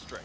straight.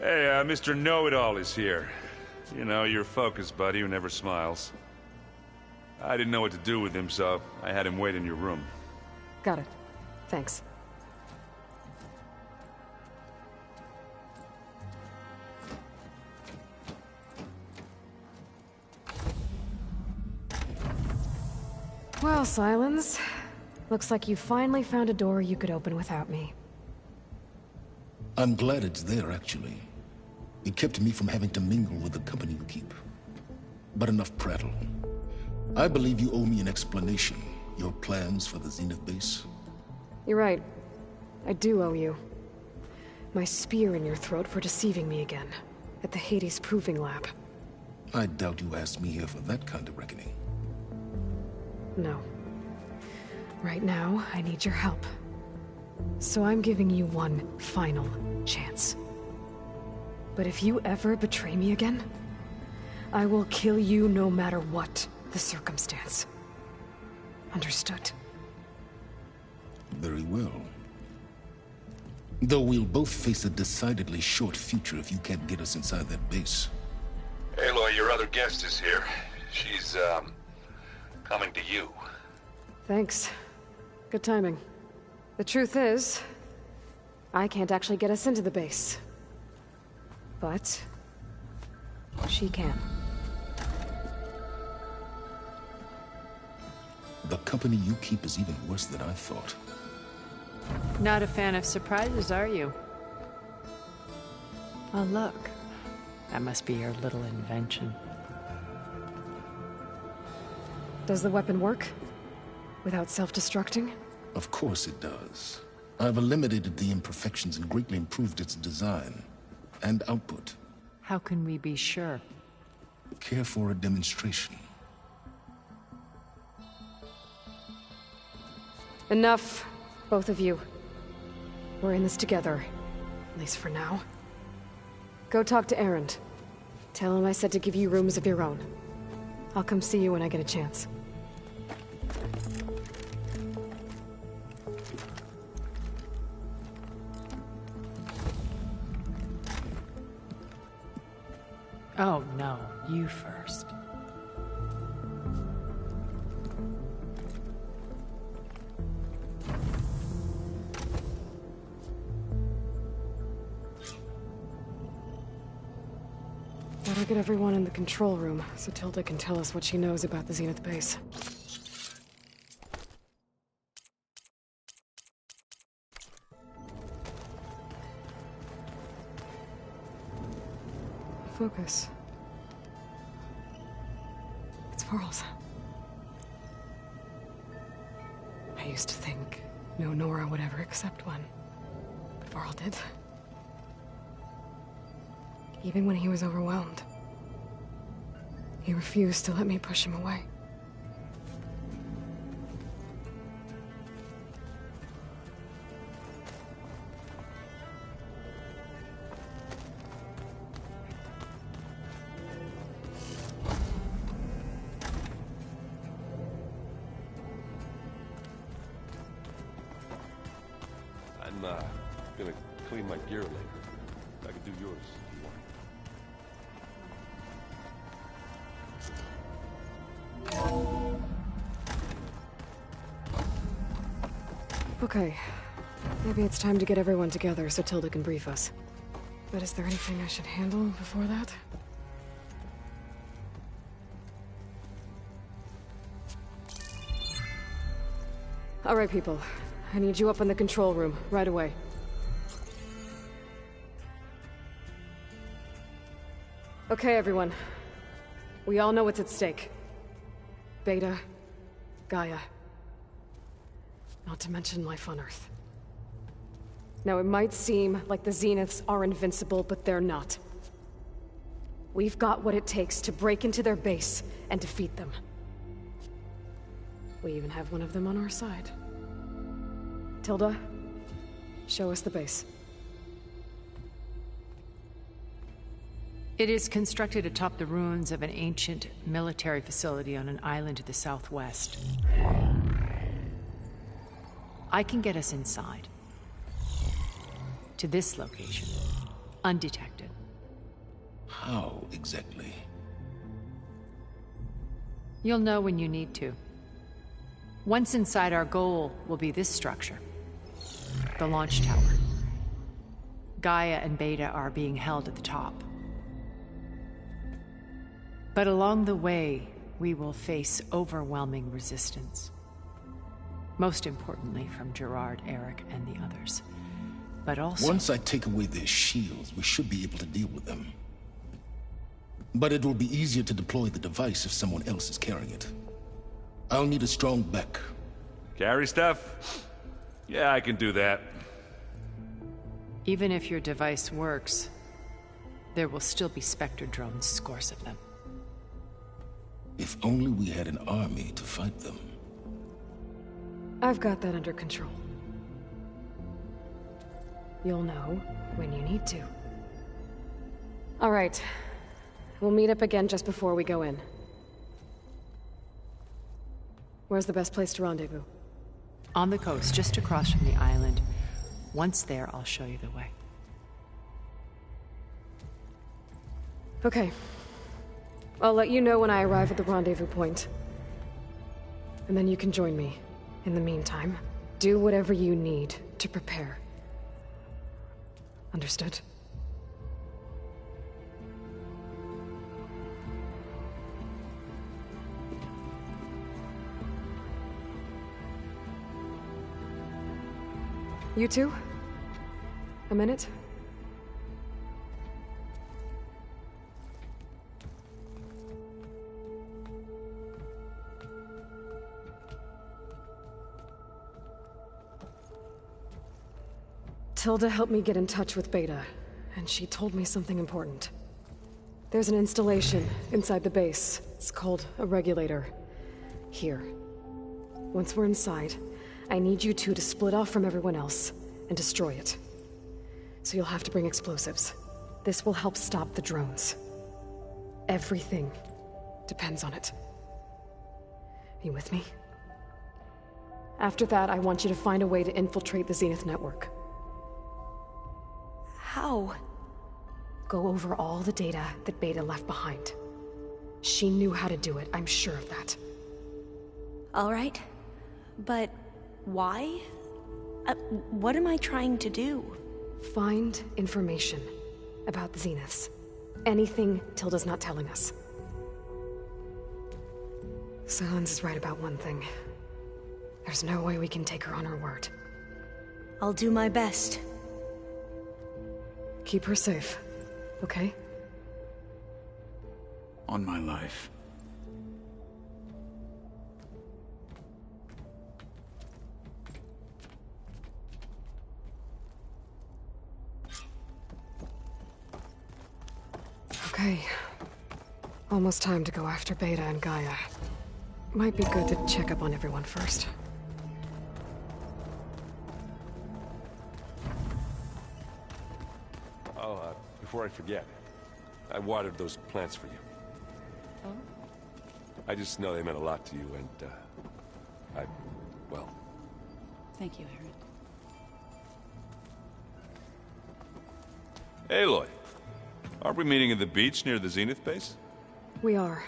Hey, Mr. Know-It-All is here. You know, your focus buddy who never smiles. I didn't know what to do with him, so I had him wait in your room. Got it. Thanks. Well, Silence. Looks like you finally found a door you could open without me. I'm glad it's there, actually. It kept me from having to mingle with the company you keep. But enough prattle. I believe you owe me an explanation. Your plans for the Zenith base? You're right. I do owe you. My spear in your throat for deceiving me again. At the Hades Proving Lab. I doubt you asked me here for that kind of reckoning. No. Right now, I need your help. So I'm giving you one final chance. But if you ever betray me again, I will kill you no matter what the circumstance. Understood? Very well. Though we'll both face a decidedly short future if you can't get us inside that base. Aloy, your other guest is here. She's, coming to you. Thanks. Good timing. The truth is, I can't actually get us into the base. But she can. The company you keep is even worse than I thought. Not a fan of surprises, are you? Oh, look. That must be your little invention. Does the weapon work? Without self-destructing? Of course it does. I've eliminated the imperfections and greatly improved its design and output. How can we be sure? Care for a demonstration? Enough, both of you. We're in this together, at least for now. Go talk to Erend. Tell him I said to give you rooms of your own. I'll come see you when I get a chance. Oh, no. You first. Better get everyone in the control room, so Tilda can tell us what she knows about the Zenith base. Focus. It's Varl's. I used to think no Nora would ever accept one. But Varl did. Even when he was overwhelmed. He refused to let me push him away. I'm gonna clean my gear later. I can do yours if you want. Okay. Maybe it's time to get everyone together so Tilda can brief us. But is there anything I should handle before that? All right, people. I need you up in the control room, right away. Okay, everyone. We all know what's at stake. Beta, Gaia. Not to mention life on Earth. Now, it might seem like the Zeniths are invincible, but they're not. We've got what it takes to break into their base and defeat them. We even have one of them on our side. Tilda, show us the base. It is constructed atop the ruins of an ancient military facility on an island to the southwest. I can get us inside. To this location. Undetected. How exactly? You'll know when you need to. Once inside, our goal will be this structure. The launch tower. Gaia and Beta are being held at the top. But along the way, we will face overwhelming resistance. Most importantly from Gerard, Eric, and the others. But also... Once I take away their shields, we should be able to deal with them. But it will be easier to deploy the device if someone else is carrying it. I'll need a strong back. Carry stuff? Yeah, I can do that. Even if your device works, there will still be Spectre drones, scores of them. If only we had an army to fight them. I've got that under control. You'll know when you need to. All right. We'll meet up again just before we go in. Where's the best place to rendezvous? On the coast, just across from the island. Once there, I'll show you the way. Okay. I'll let you know when I arrive at the rendezvous point. And then you can join me. In the meantime, do whatever you need to prepare. Understood? You two? A minute? Tilda helped me get in touch with Beta, and she told me something important. There's an installation inside the base. It's called a regulator. Here. Once we're inside, I need you two to split off from everyone else and destroy it. So you'll have to bring explosives. This will help stop the drones. Everything depends on it. Are you with me? After that, I want you to find a way to infiltrate the Zenith network. How? Go over all the data that Beta left behind. She knew how to do it, I'm sure of that. All right. But why? What am I trying to do? Find information about the Zeniths. Anything Tilda's not telling us. Sylens is right about one thing. There's no way we can take her on her word. I'll do my best. Keep her safe, okay? On my life. Okay. Almost time to go after Beta and Gaia. Might be good to check up on everyone first. Before I forget, I watered those plants for you. Oh? I just know they meant a lot to you, and, well... Thank you, Aaron. Aloy, aren't we meeting at the beach near the Zenith base? We are.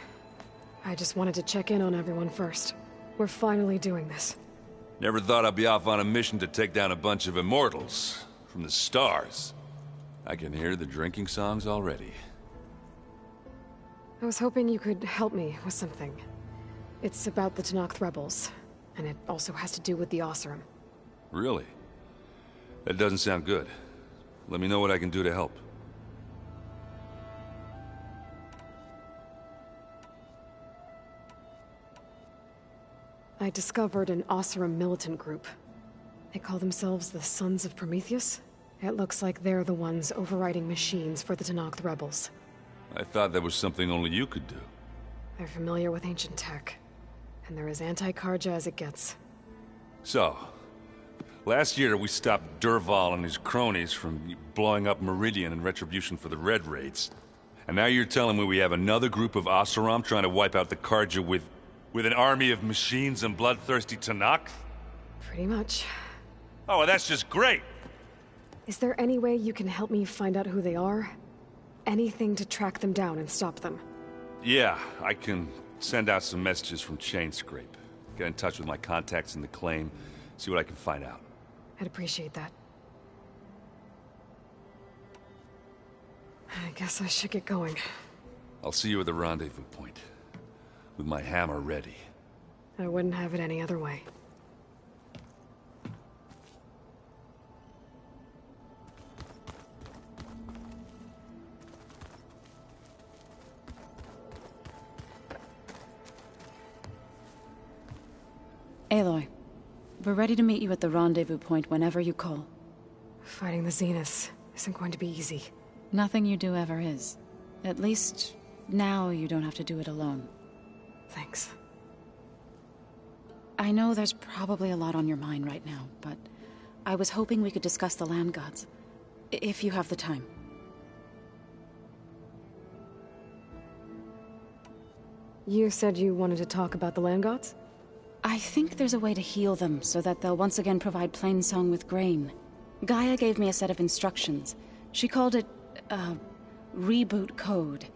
I just wanted to check in on everyone first. We're finally doing this. Never thought I'd be off on a mission to take down a bunch of immortals from the stars. I can hear the drinking songs already. I was hoping you could help me with something. It's about the Tenakth rebels, and it also has to do with the Oseram. Really? That doesn't sound good. Let me know what I can do to help. I discovered an Oseram militant group. They call themselves the Sons of Prometheus. It looks like they're the ones overriding machines for the Tenakth rebels. I thought that was something only you could do. They're familiar with ancient tech, and they're as anti-Carja as it gets. So, last year we stopped Dervahl and his cronies from blowing up Meridian in retribution for the Red Raids. And now you're telling me we have another group of Oseram trying to wipe out the Carja with an army of machines and bloodthirsty Tenakth? Pretty much. Oh, well, that's just great! Is there any way you can help me find out who they are? Anything to track them down and stop them? Yeah, I can send out some messages from Chainscrape. Get in touch with my contacts in the claim, see what I can find out. I'd appreciate that. I guess I should get going. I'll see you at the rendezvous point, with my hammer ready. I wouldn't have it any other way. Aloy, we're ready to meet you at the rendezvous point whenever you call. Fighting the Zeniths isn't going to be easy. Nothing you do ever is. At least, now you don't have to do it alone. Thanks. I know there's probably a lot on your mind right now, but I was hoping we could discuss the Land Gods. If you have the time. You said you wanted to talk about the Land Gods? I think there's a way to heal them so that they'll once again provide Plainsong with grain. Gaia gave me a set of instructions. She called it, reboot code.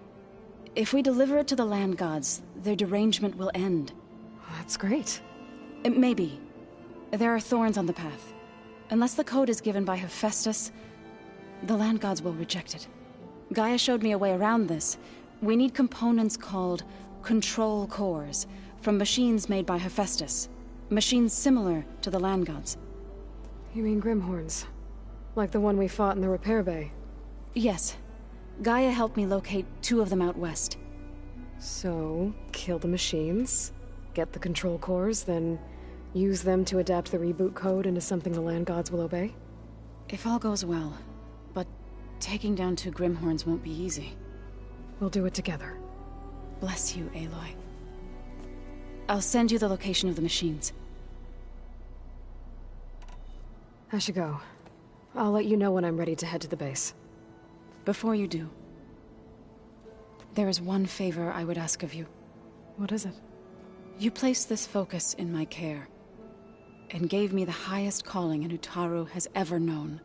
If we deliver it to the Land Gods, their derangement will end. That's great. Maybe. There are thorns on the path. Unless the code is given by Hephaestus, the Land Gods will reject it. Gaia showed me a way around this. We need components called control cores, from machines made by Hephaestus. Machines similar to the Land Gods. You mean Grimhorns? Like the one we fought in the repair bay? Yes. Gaia helped me locate 2 of them out west. So, kill the machines, get the control cores, then use them to adapt the reboot code into something the Land Gods will obey? If all goes well. But taking down 2 Grimhorns won't be easy. We'll do it together. Bless you, Aloy. I'll send you the location of the machines. I should go. I'll let you know when I'm ready to head to the base. Before you do, there is one favor I would ask of you. What is it? You placed this focus in my care, and gave me the highest calling an Utaru has ever known.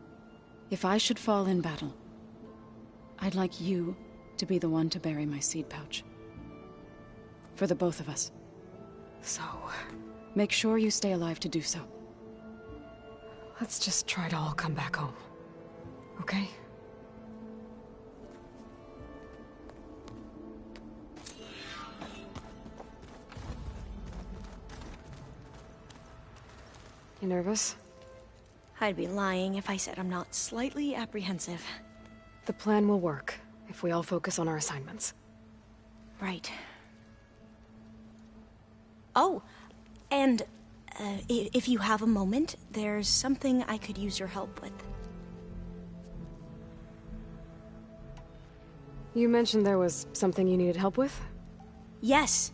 If I should fall in battle, I'd like you to be the one to bury my seed pouch. For the both of us. So, make sure you stay alive to do so. let's just try to all come back home. Okay? You nervous? I'd be lying if I said I'm not slightly apprehensive. The plan will work, if we all focus on our assignments. Right. Oh, and if you have a moment, there's something I could use your help with. You mentioned there was something you needed help with? Yes.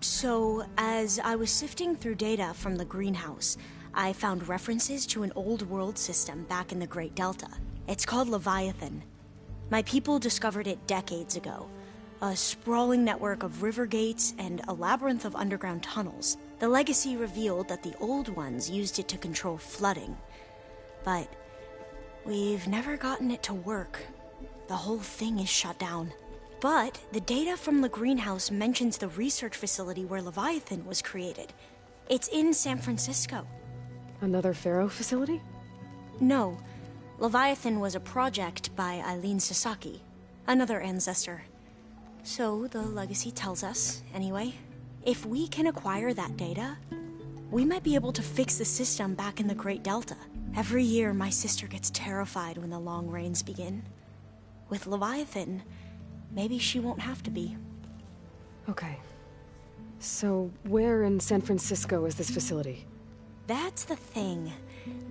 So, as I was sifting through data from the greenhouse, I found references to an old world system back in the Great Delta. It's called Leviathan. My people discovered it decades ago. A sprawling network of river gates and a labyrinth of underground tunnels. The legacy revealed that the old ones used it to control flooding. But we've never gotten it to work. The whole thing is shut down. But the data from the greenhouse mentions the research facility where Leviathan was created. It's in San Francisco. Another Pharaoh facility? No. Leviathan was a project by Eileen Sasaki, another ancestor. So the legacy tells us, anyway, if we can acquire that data, we might be able to fix the system back in the Great Delta. Every year, my sister gets terrified when the long rains begin. With Leviathan, maybe she won't have to be. Okay. So, where in San Francisco is this facility? That's the thing.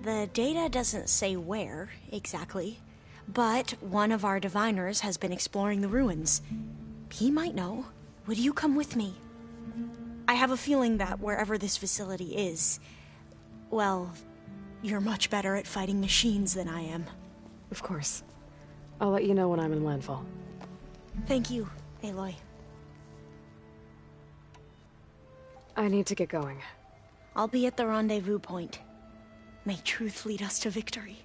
The data doesn't say where, exactly. But one of our diviners has been exploring the ruins. He might know. Would you come with me? I have a feeling that wherever this facility is, well, you're much better at fighting machines than I am. Of course. I'll let you know when I'm in landfall. Thank you, Aloy. I need to get going. I'll be at the rendezvous point. May truth lead us to victory.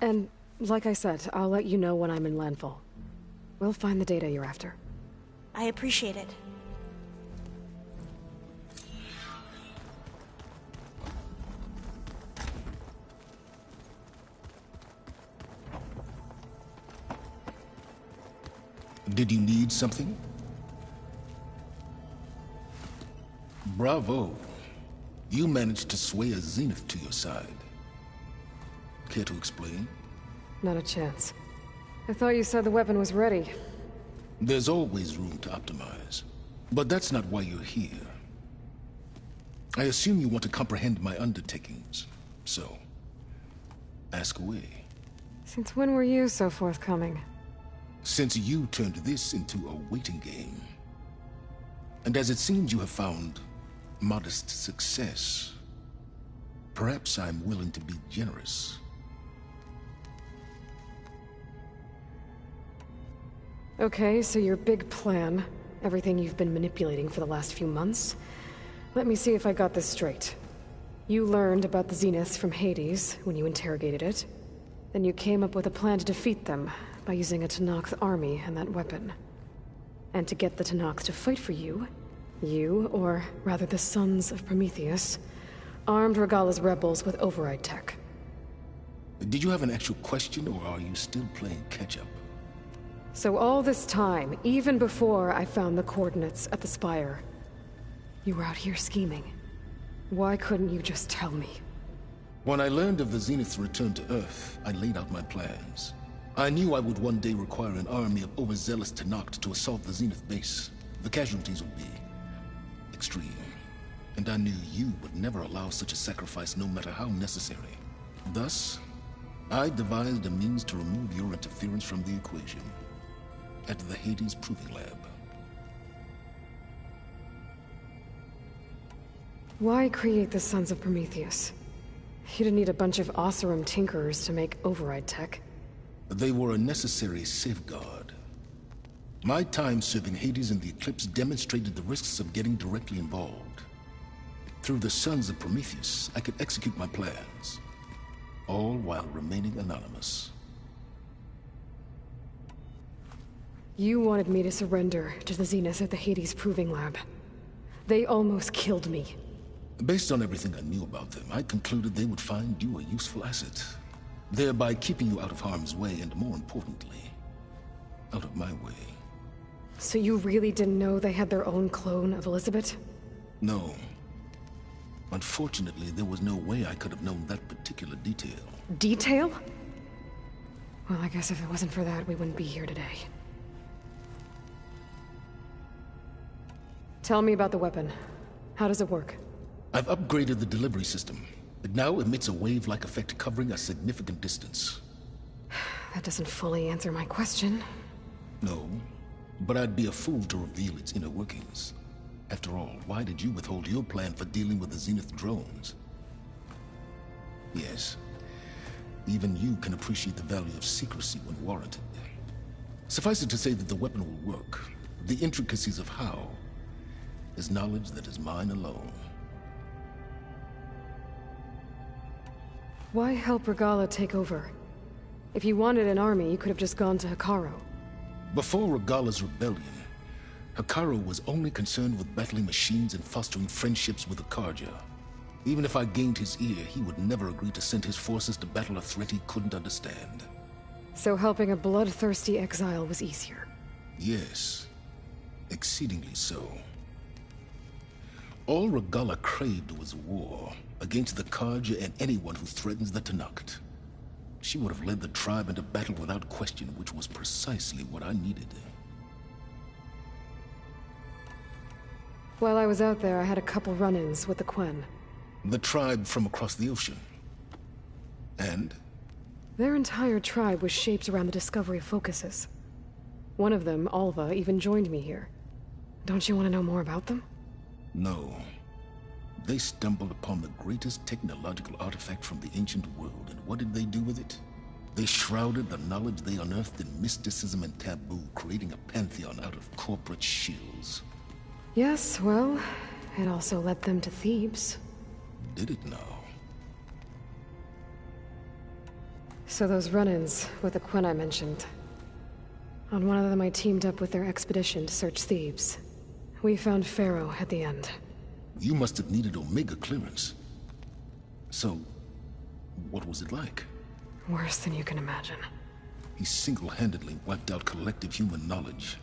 And, like I said, I'll let you know when I'm in landfall. We'll find the data you're after. I appreciate it. Did you need something? Bravo. You managed to sway a Zenith to your side. Care to explain? Not a chance. I thought you said the weapon was ready. There's always room to optimize. But that's not why you're here. I assume you want to comprehend my undertakings, so ask away. Since when were you so forthcoming? Since you turned this into a waiting game. And as it seems you have found modest success, perhaps I'm willing to be generous. Okay, so your big plan, everything you've been manipulating for the last few months. Let me see if I got this straight. You learned about the Zeniths from Hades when you interrogated it. Then you came up with a plan to defeat them by using a Tenakth army and that weapon. And to get the Tenakth to fight for you, or rather the Sons of Prometheus, armed Regalla's rebels with override tech. Did you have an actual question, or are you still playing catch-up? So all this time, even before I found the coordinates at the Spire, you were out here scheming. Why couldn't you just tell me? When I learned of the Zenith's return to Earth, I laid out my plans. I knew I would one day require an army of overzealous Tenakth to assault the Zenith base. The casualties would be extreme. And I knew you would never allow such a sacrifice, no matter how necessary. Thus, I devised a means to remove your interference from the equation. At the Hades Proving Lab. Why create the Sons of Prometheus? You didn't need a bunch of Oseram tinkerers to make override tech. They were a necessary safeguard. My time serving Hades in the Eclipse demonstrated the risks of getting directly involved. Through the Sons of Prometheus, I could execute my plans, all while remaining anonymous. You wanted me to surrender to the Zeniths at the Hades Proving Lab. They almost killed me. Based on everything I knew about them, I concluded they would find you a useful asset, thereby keeping you out of harm's way and, more importantly, out of my way. So you really didn't know they had their own clone of Elizabeth? No. Unfortunately, there was no way I could have known that particular detail. Detail? Well, I guess if it wasn't for that, we wouldn't be here today. Tell me about the weapon. How does it work? I've upgraded the delivery system. It now emits a wave-like effect covering a significant distance. That doesn't fully answer my question. No, but I'd be a fool to reveal its inner workings. After all, why did you withhold your plan for dealing with the Zenith drones? Yes, even you can appreciate the value of secrecy when warranted. Suffice it to say that the weapon will work. The intricacies of how is knowledge that is mine alone. Why help Regalla take over? If you wanted an army, you could have just gone to Hekarro. Before Regalla's rebellion, Hekarro was only concerned with battling machines and fostering friendships with the Carja. Even if I gained his ear, he would never agree to send his forces to battle a threat he couldn't understand. So helping a bloodthirsty exile was easier? Yes, exceedingly so. All Regalla craved was war, against the Carja and anyone who threatens the Tenakth. She would have led the tribe into battle without question, which was precisely what I needed. While I was out there, I had a couple run-ins with the Quen. The tribe from across the ocean. And? Their entire tribe was shaped around the discovery of focuses. One of them, Alva, even joined me here. Don't you want to know more about them? No. They stumbled upon the greatest technological artifact from the ancient world, and what did they do with it? They shrouded the knowledge they unearthed in mysticism and taboo, creating a pantheon out of corporate shills. Yes, well, it also led them to Thebes. Did it now? So those run-ins with the Quen I mentioned. On one of them I teamed up with their expedition to search Thebes. We found Pharaoh at the end. You must have needed Omega clearance. So, what was it like? Worse than you can imagine. He single-handedly wiped out collective human knowledge.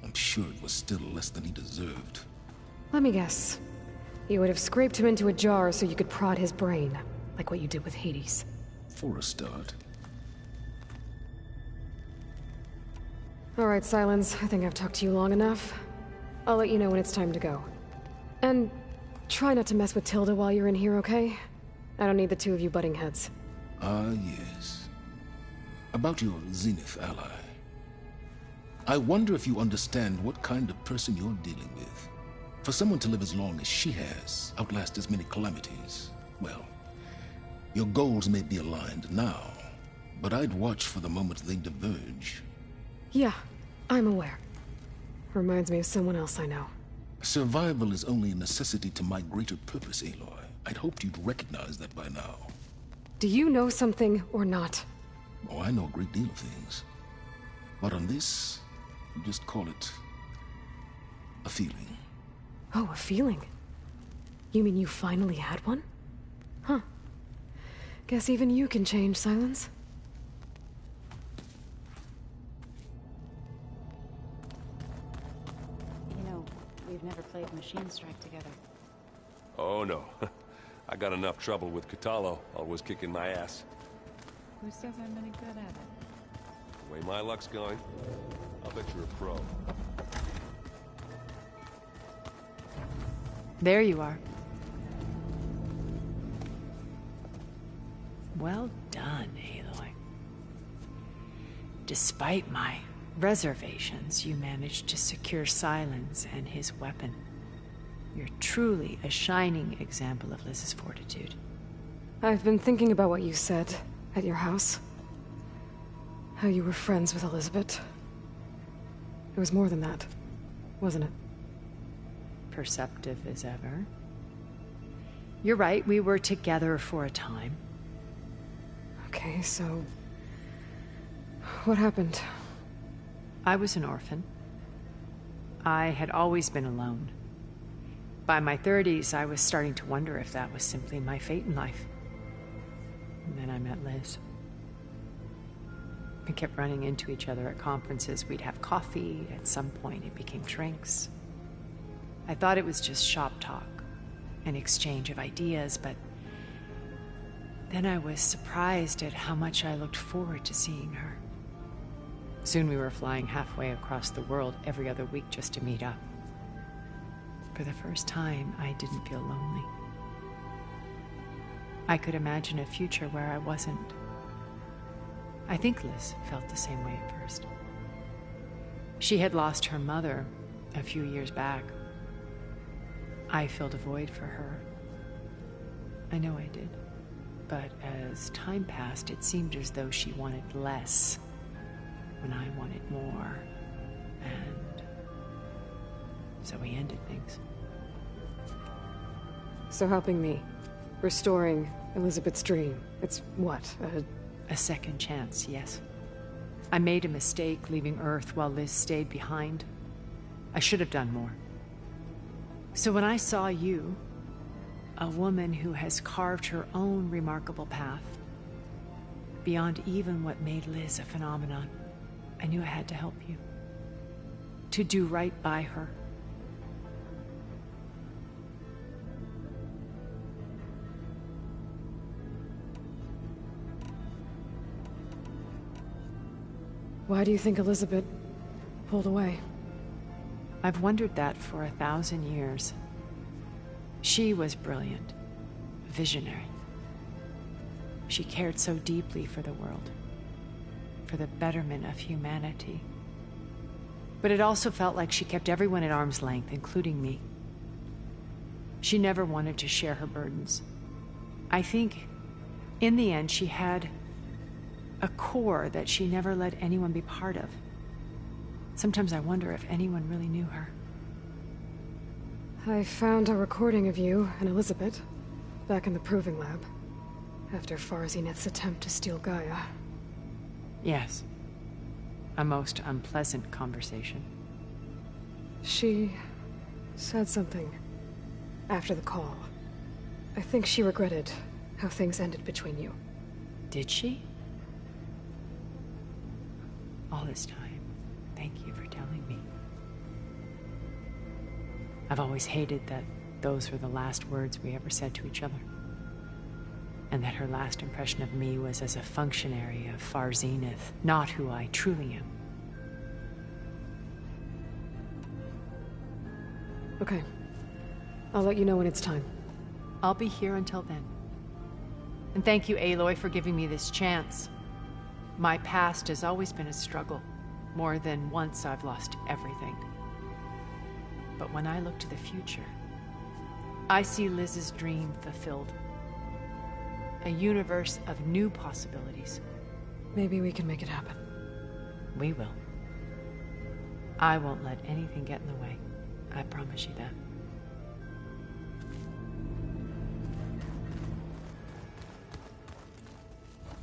I'm sure it was still less than he deserved. Let me guess. You would have scraped him into a jar so you could prod his brain, like what you did with Hades. For a start. All right, Silence. I think I've talked to you long enough. I'll let you know when it's time to go. And try not to mess with Tilda while you're in here, okay? I don't need the two of you butting heads. Ah, yes. About your Zenith ally. I wonder if you understand what kind of person you're dealing with. For someone to live as long as she has, outlast as many calamities, well, your goals may be aligned now, but I'd watch for the moment they diverge. Yeah, I'm aware. Reminds me of someone else I know. Survival is only a necessity to my greater purpose, Aloy. I'd hoped you'd recognize that by now. Do you know something or not? Oh, I know a great deal of things. But on this, just call it a feeling. Oh, a feeling? You mean you finally had one? Huh. Guess even you can change, Silence. You know, we've never played Machine Strike together. Oh, no. I got enough trouble with Kotallo, always kicking my ass. Who says I'm any good at it? The way my luck's going, I'll bet you're a pro. There you are. Well done, Aloy. Despite my reservations, you managed to secure Silence and his weapon. You're truly a shining example of Liz's fortitude. I've been thinking about what you said at your house. How you were friends with Elizabeth. It was more than that, wasn't it? Perceptive as ever. You're right, we were together for a time. Okay, so... what happened? I was an orphan. I had always been alone. By my 30s, I was starting to wonder if that was simply my fate in life. And then I met Liz. We kept running into each other at conferences. We'd have coffee. At some point, it became drinks. I thought it was just shop talk, an exchange of ideas, but then I was surprised at how much I looked forward to seeing her. Soon we were flying halfway across the world every other week just to meet up. For the first time, I didn't feel lonely. I could imagine a future where I wasn't. I think Liz felt the same way at first. She had lost her mother a few years back. I filled a void for her. I know I did. But as time passed, it seemed as though she wanted less when I wanted more. And so we ended things. So helping me. Restoring Elizabeth's dream. It's what, A second chance, yes. I made a mistake leaving Earth while Liz stayed behind. I should have done more. So when I saw you, a woman who has carved her own remarkable path, beyond even what made Liz a phenomenon, I knew I had to help you. To do right by her. why do you think Elizabeth pulled away? I've wondered that for 1,000 years. She was brilliant, visionary. She cared so deeply for the world, for the betterment of humanity. But it also felt like she kept everyone at arm's length, including me. She never wanted to share her burdens. I think, in the end, she had a core that she never let anyone be part of. Sometimes I wonder if anyone really knew her. I found a recording of you and Elizabeth back in the Proving Lab after Farzineth's attempt to steal Gaia. Yes. A most unpleasant conversation. She said something after the call. I think she regretted how things ended between you. Did she? All this time, thank you for telling me. I've always hated that those were the last words we ever said to each other. And that her last impression of me was as a functionary of Far Zenith, not who I truly am. Okay. I'll let you know when it's time. I'll be here until then. And thank you, Aloy, for giving me this chance. My past has always been a struggle. More than once I've lost everything. But when I look to the future, I see Liz's dream fulfilled. A universe of new possibilities. Maybe we can make it happen. We will. I won't let anything get in the way. I promise you that.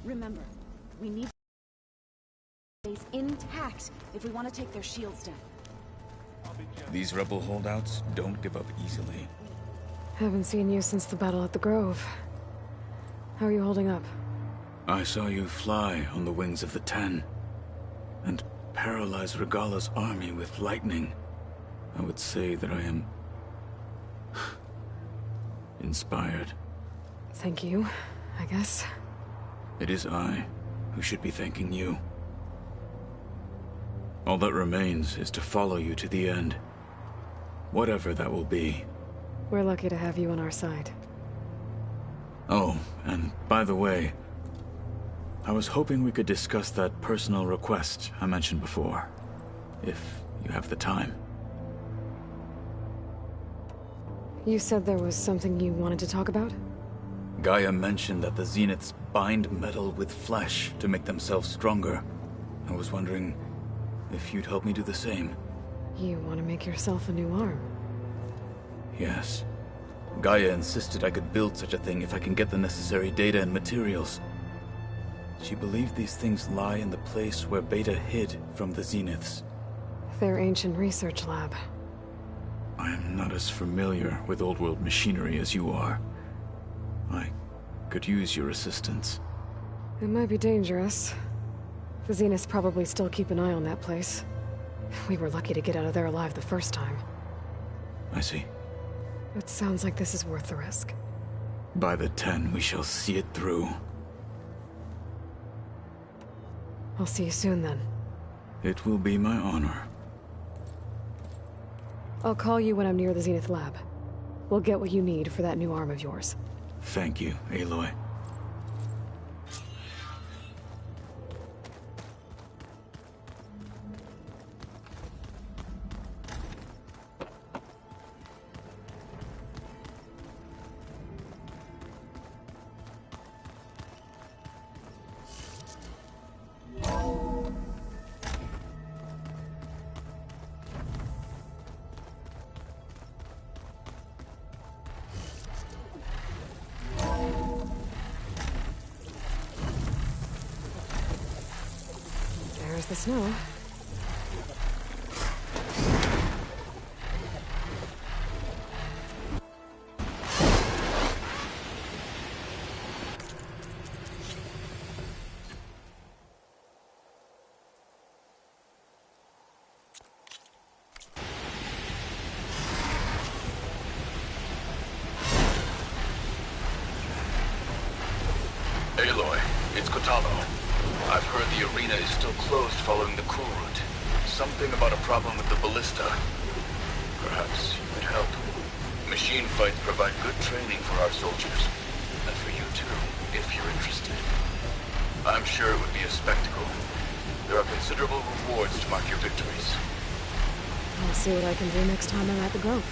Remember, we need base intact if we want to take their shields down. These rebel holdouts don't give up easily. Haven't seen you since the battle at the Grove. How are you holding up? I saw you fly on the wings of the Ten, and paralyze Regala's army with lightning. I would say that I am inspired. Thank you, I guess. It is I who should be thanking you. All that remains is to follow you to the end. Whatever that will be. We're lucky to have you on our side. Oh, and by the way, I was hoping we could discuss that personal request I mentioned before, if you have the time. You said there was something you wanted to talk about? Gaia mentioned that the Zeniths bind metal with flesh to make themselves stronger. I was wondering if you'd help me do the same. You want to make yourself a new arm? Yes. Gaia insisted I could build such a thing if I can get the necessary data and materials. She believed these things lie in the place where Beta hid from the Zeniths. Their ancient research lab. I am not as familiar with old-world machinery as you are. I could use your assistance. It might be dangerous. The Zeniths probably still keep an eye on that place. We were lucky to get out of there alive the first time. I see. It sounds like this is worth the risk. By the 10, we shall see it through. I'll see you soon then. It will be my honor. I'll call you when I'm near the Zenith lab. We'll get what you need for that new arm of yours. Thank you, Aloy. There's the snow. Aloy, it's Kotallo. I've heard the arena is still closed following the coup route. Something about a problem with the ballista. Perhaps you could help. Machine fights provide good training for our soldiers. And for you too, if you're interested. I'm sure it would be a spectacle. There are considerable rewards to mark your victories. I'll see what I can do next time I'm at the Grove.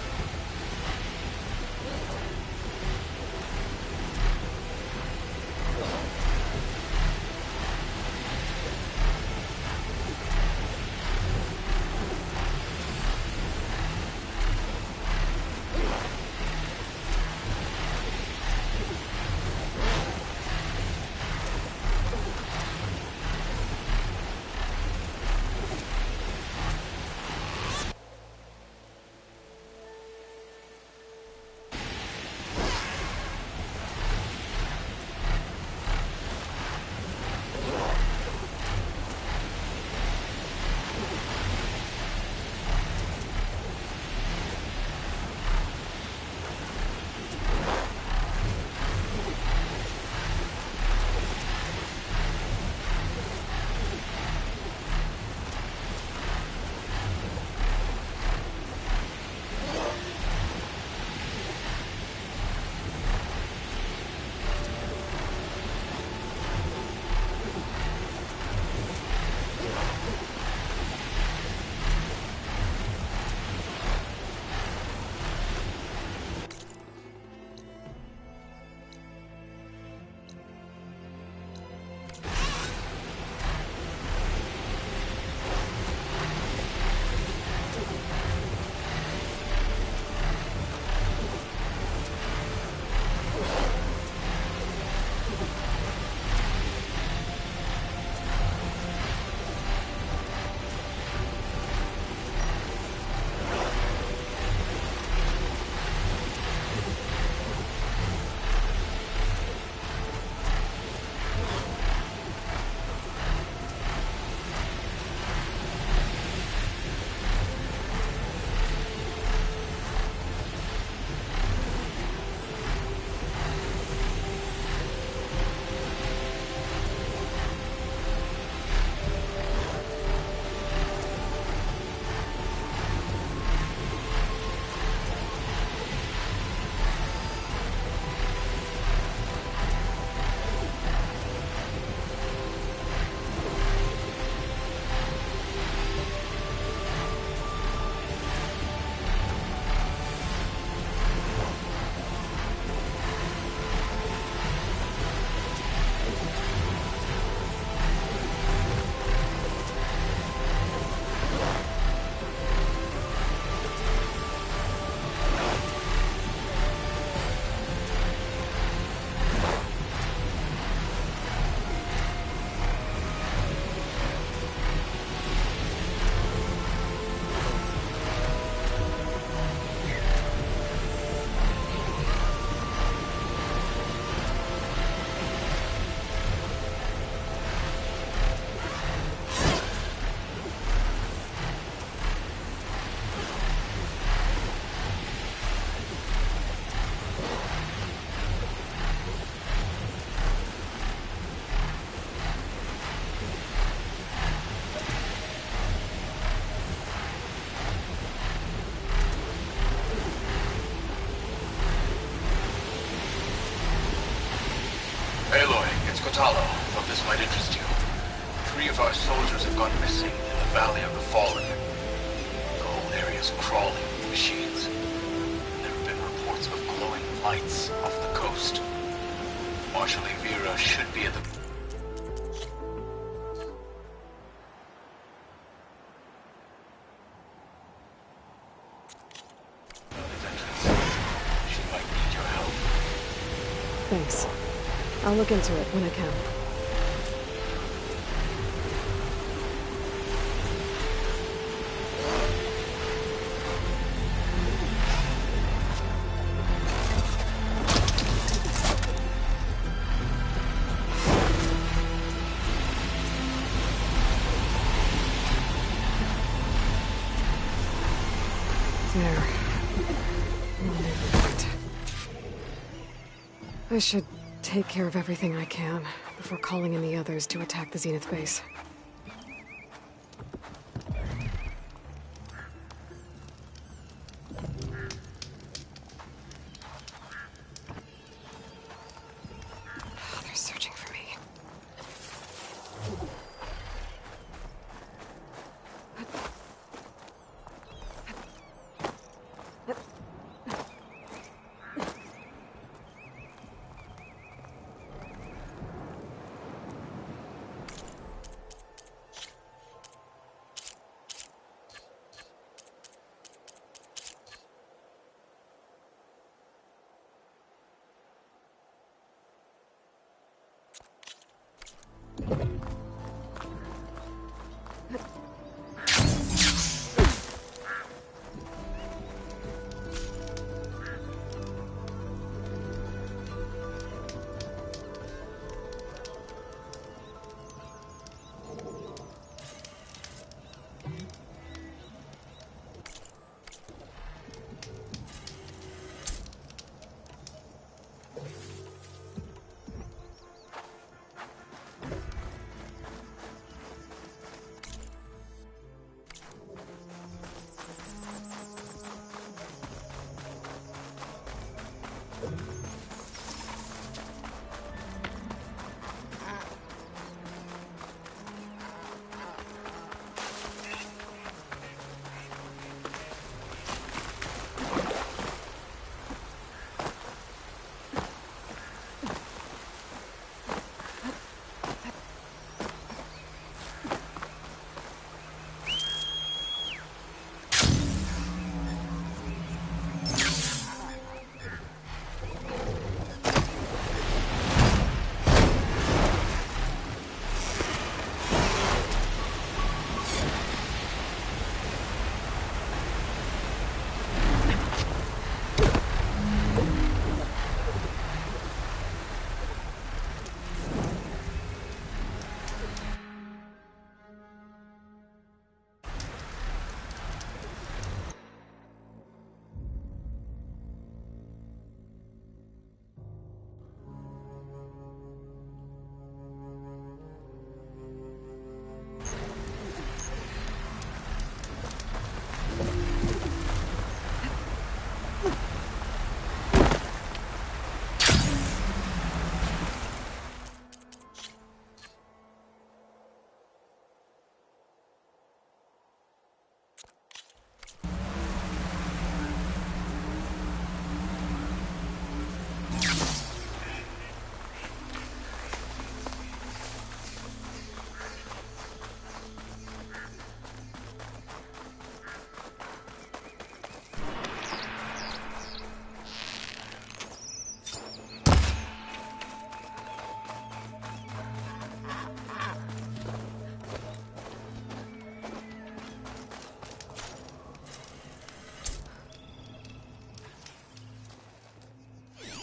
Kotallo, thought this might interest you. 3 of our soldiers have gone missing in the Valley of the Fallen. The whole area's crawling with machines. There have been reports of glowing lights off the coast. Marshal Vera should be at the... She might need your help. Thanks. I'll look into it when I can. There. I should take care of everything I can before calling in the others to attack the Zenith base. They're searching for me.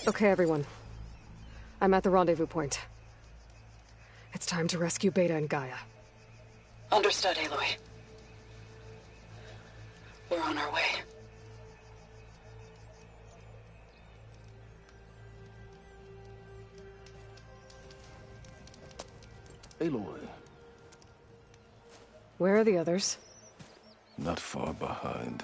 Okay, everyone. I'm at the rendezvous point. It's time to rescue Beta and Gaia. Understood, Aloy. We're on our way. Aloy, Where are the others? not far behind.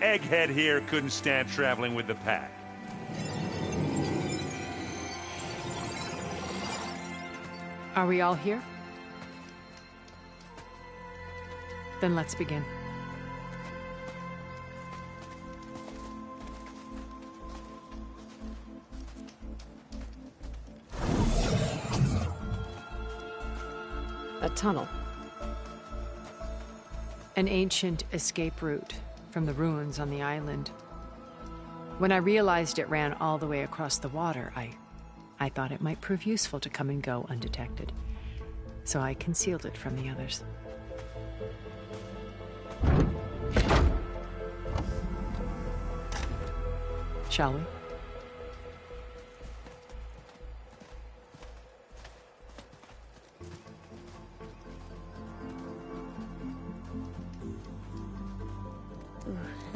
Egghead here couldn't stand traveling with the pack. Are we all here? Then let's begin. A tunnel. An ancient escape route from the ruins on the island. When I realized it ran all the way across the water, I thought it might prove useful to come and go undetected. So I concealed it from the others. Shall we?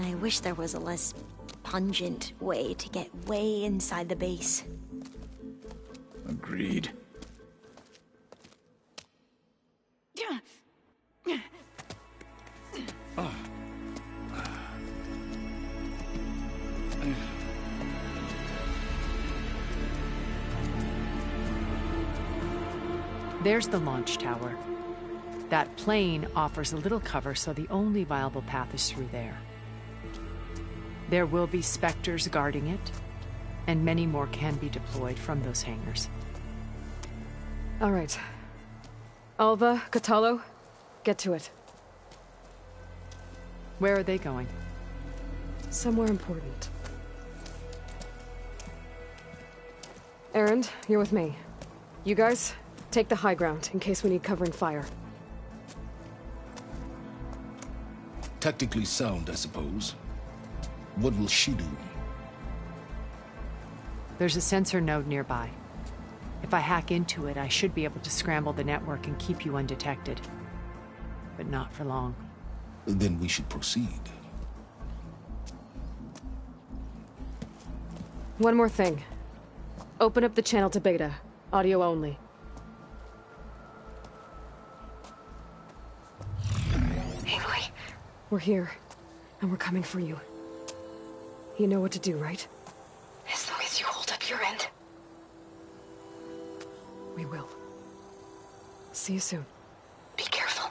I wish there was a less pungent way to get way inside the base. Agreed. There's the launch tower. That plane offers a little cover, so the only viable path is through there. There will be Spectres guarding it, and many more can be deployed from those hangars. All right. Alva, Kotallo, get to it. Where are they going? Somewhere important. Erend, you're with me. You guys, take the high ground in case we need covering fire. Tactically sound, I suppose. What will she do? There's a sensor node nearby. If I hack into it, I should be able to scramble the network and keep you undetected. But not for long. Then we should proceed. One more thing. Open up the channel to Beta. Audio only. Aloy, We're here, and we're coming for you. You know what to do, right? as long as you hold up your end. We will. See you soon. Be careful.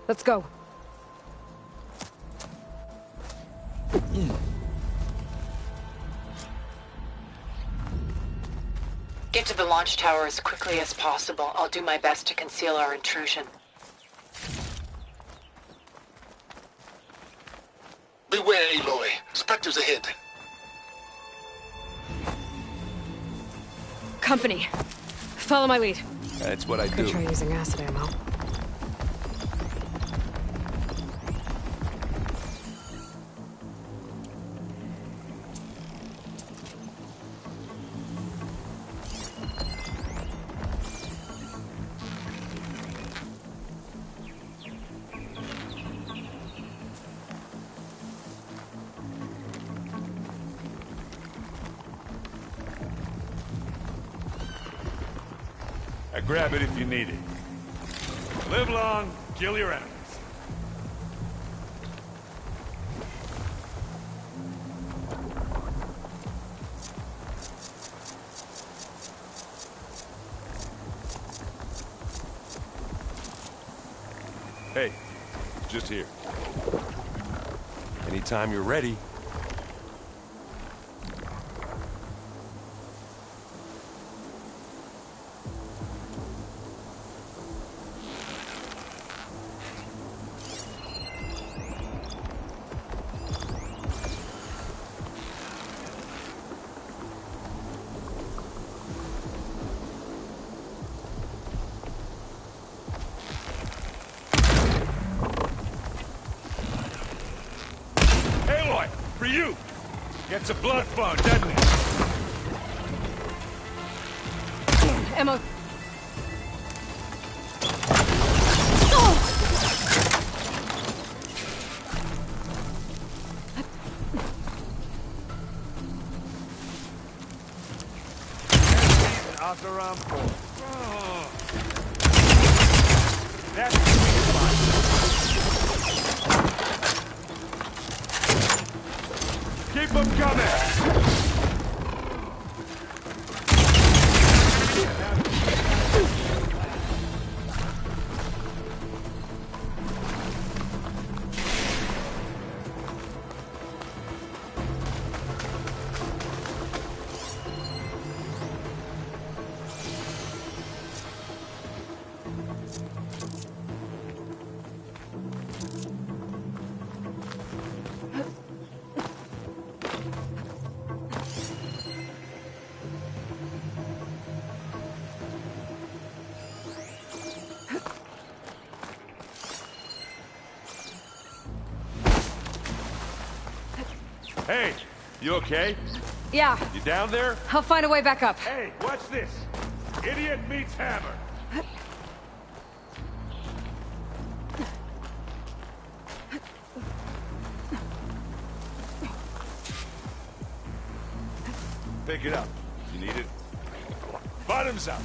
Let's go. Get to the launch tower as quickly as possible. I'll do my best to conceal our intrusion. Beware, Aloy. Spectres ahead. Company. Follow my lead. That's what I Could do. try using acid ammo. Grab it if you need it. Live long, kill your enemies. Hey, just here. Anytime you're ready. For you! Gets a blood phone, doesn't it? Ammo. Oseram 4. Oh. That's the sweet spot. Keep them coming! Hey, you okay? Yeah, You down there? I'll find a way back up. Hey, watch this. Idiot meets hammer. Pick it up. You need it? Bottoms up.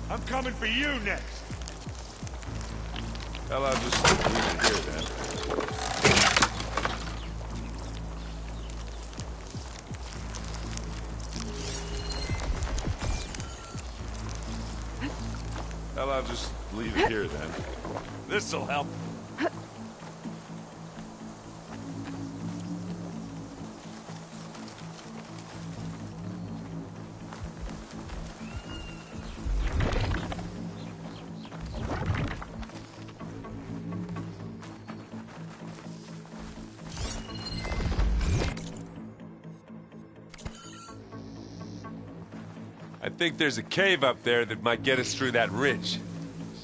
I'm coming for you next. Hell, I'll just leave it here then. Hell, I'll just leave it here then. This'll help. I think there's a cave up there that might get us through that ridge.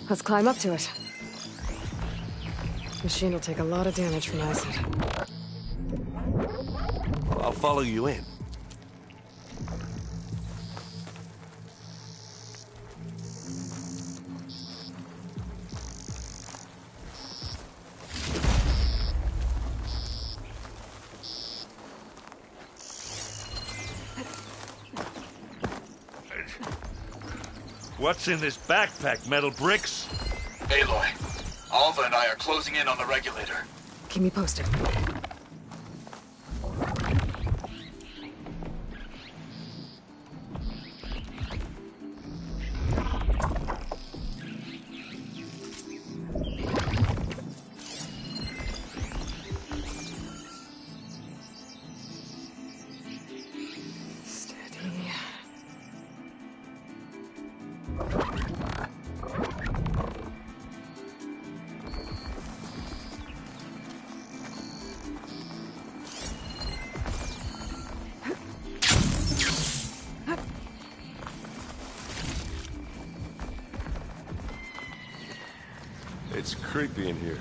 Let's climb up to it. Machine will take a lot of damage from acid. I'll follow you in. What's in this backpack, metal bricks? Aloy, Alva and I are closing in on the regulator. Keep me posted. It's creepy in here.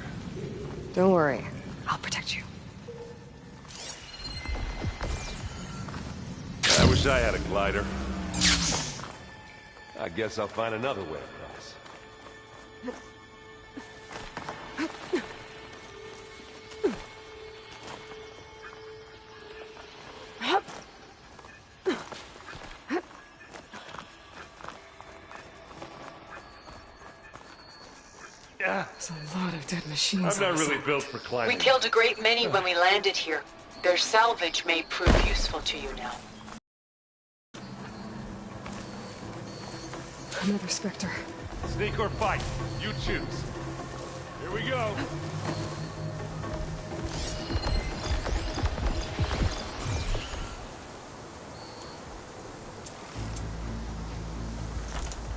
Don't worry. I'll protect you. I wish I had a glider. I guess I'll find another way across. There's a lot of dead machines. I'm not on this really side. built for climbing. We killed a great many when we landed here. Their salvage may prove useful to you now. Another Spectre. Sneak or fight, you choose. Here we go.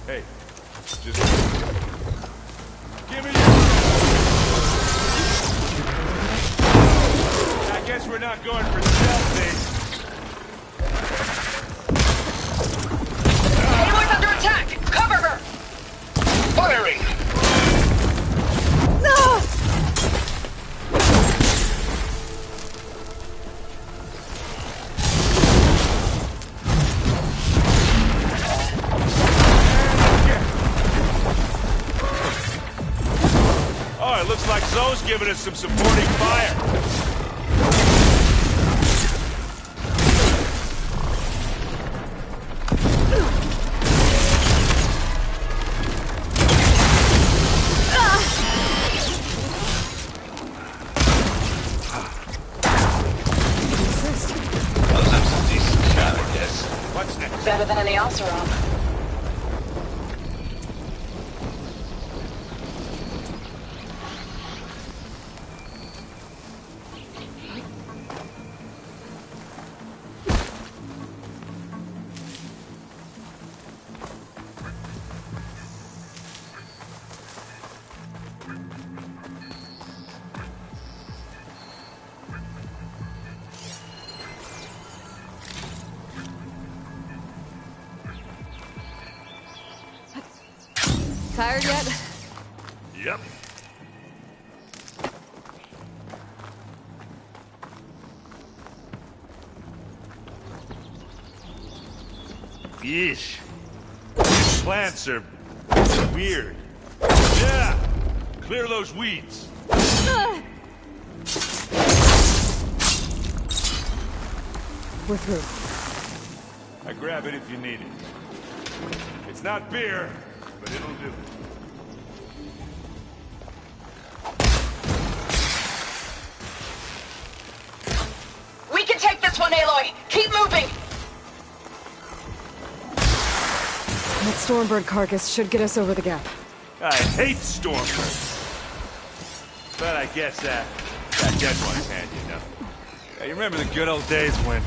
Hey, just give me your... I guess we're not going for stealth, Aloy's under attack! Cover her! Firing! No! Oh, it looks like Zoe's giving us some supporting fire. Those SSD Better than any Oseram. Tired yet? Yep. Yeesh. These plants are weird. Yeah! Clear those weeds. We're through. I grab it if you need it. It's not beer, but it'll do. We can take this one, Aloy! Keep moving! That Stormbird carcass should get us over the gap. I hate Stormbirds. But I guess that dead one's handy enough. Yeah, you remember the good old days when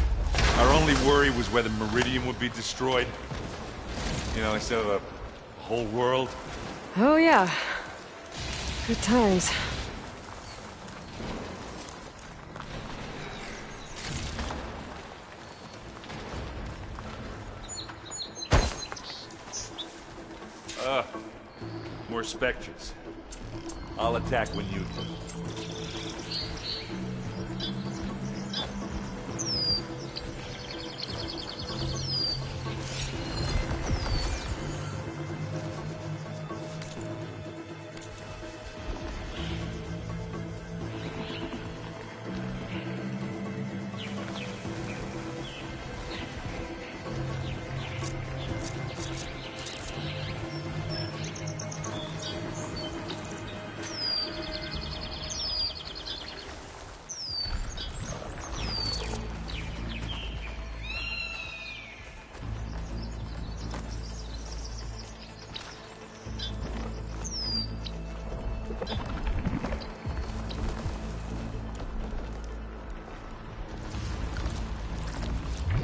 our only worry was whether Meridian would be destroyed? You know, instead of a whole world? Oh yeah. Good times. More Spectres. I'll attack when you do.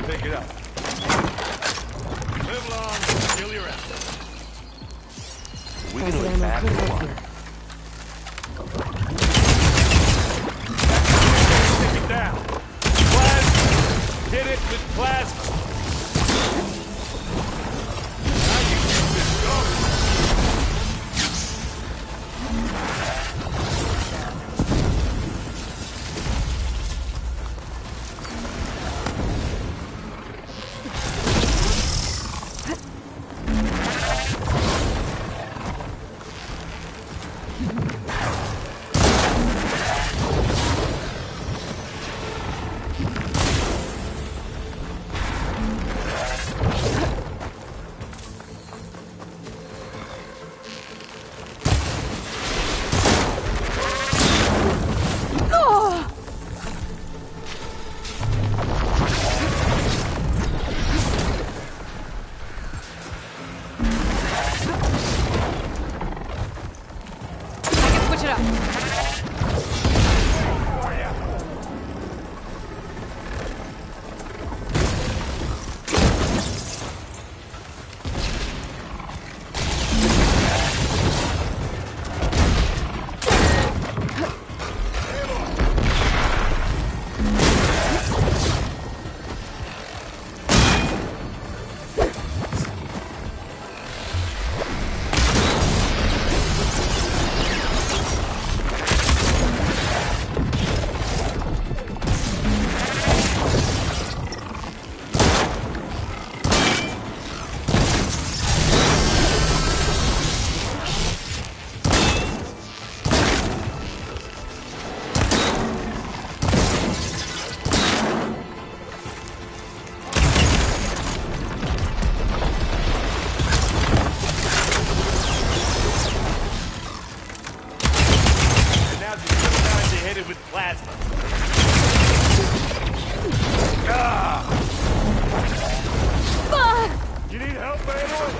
Pick it up. Live long, kill your ass. We can look back and forth. Take it down. Plasma. Hit it with plasma. Now you keep this going. With plasma. Fuck! You need help, Aloy?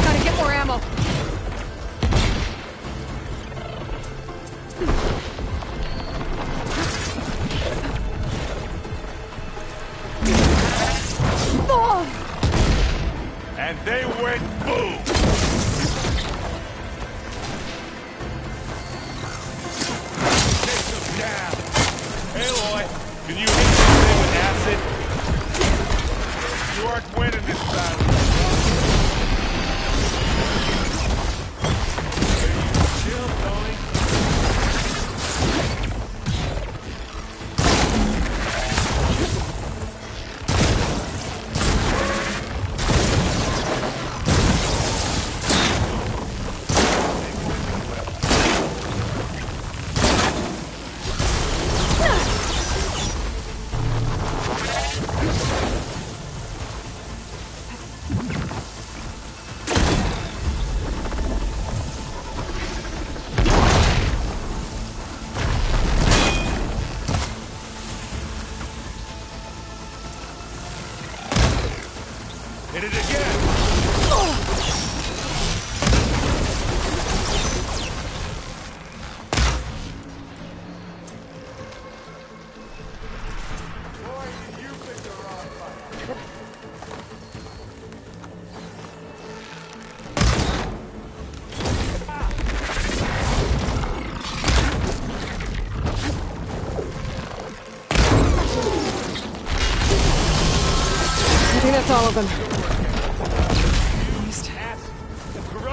Gotta get more ammo. And they went boom! Take them down! Aloy, can you hit this thing with acid? You aren't winning this battle. Chill, Tony. Hit it again! I think that's all of them.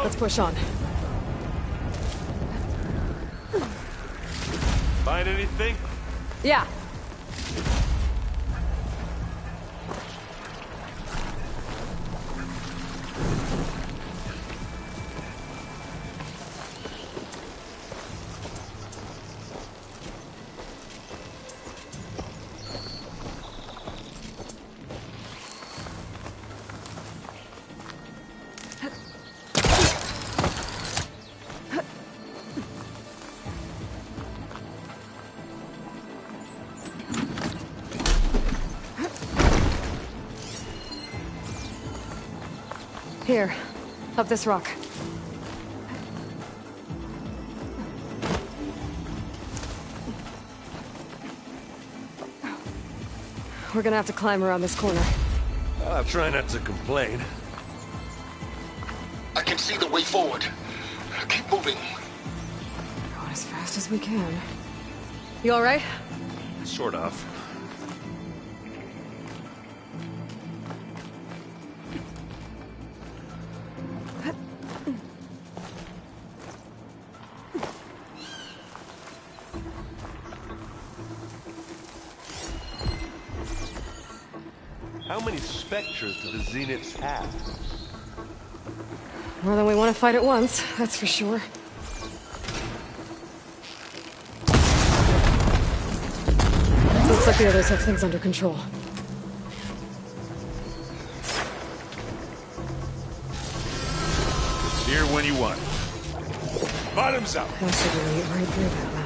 Let's push on. Find anything? Yeah. Here, up this rock. We're gonna have to climb around this corner. I'll try not to complain. I can see the way forward. Keep moving. Going as fast as we can. You all right? Sort of. How many Spectres do the Zeniths have? More than we want to fight at once, that's for sure. Looks like the others have things under control. Here when you want. Bottoms up! I said we'll eat right through that now.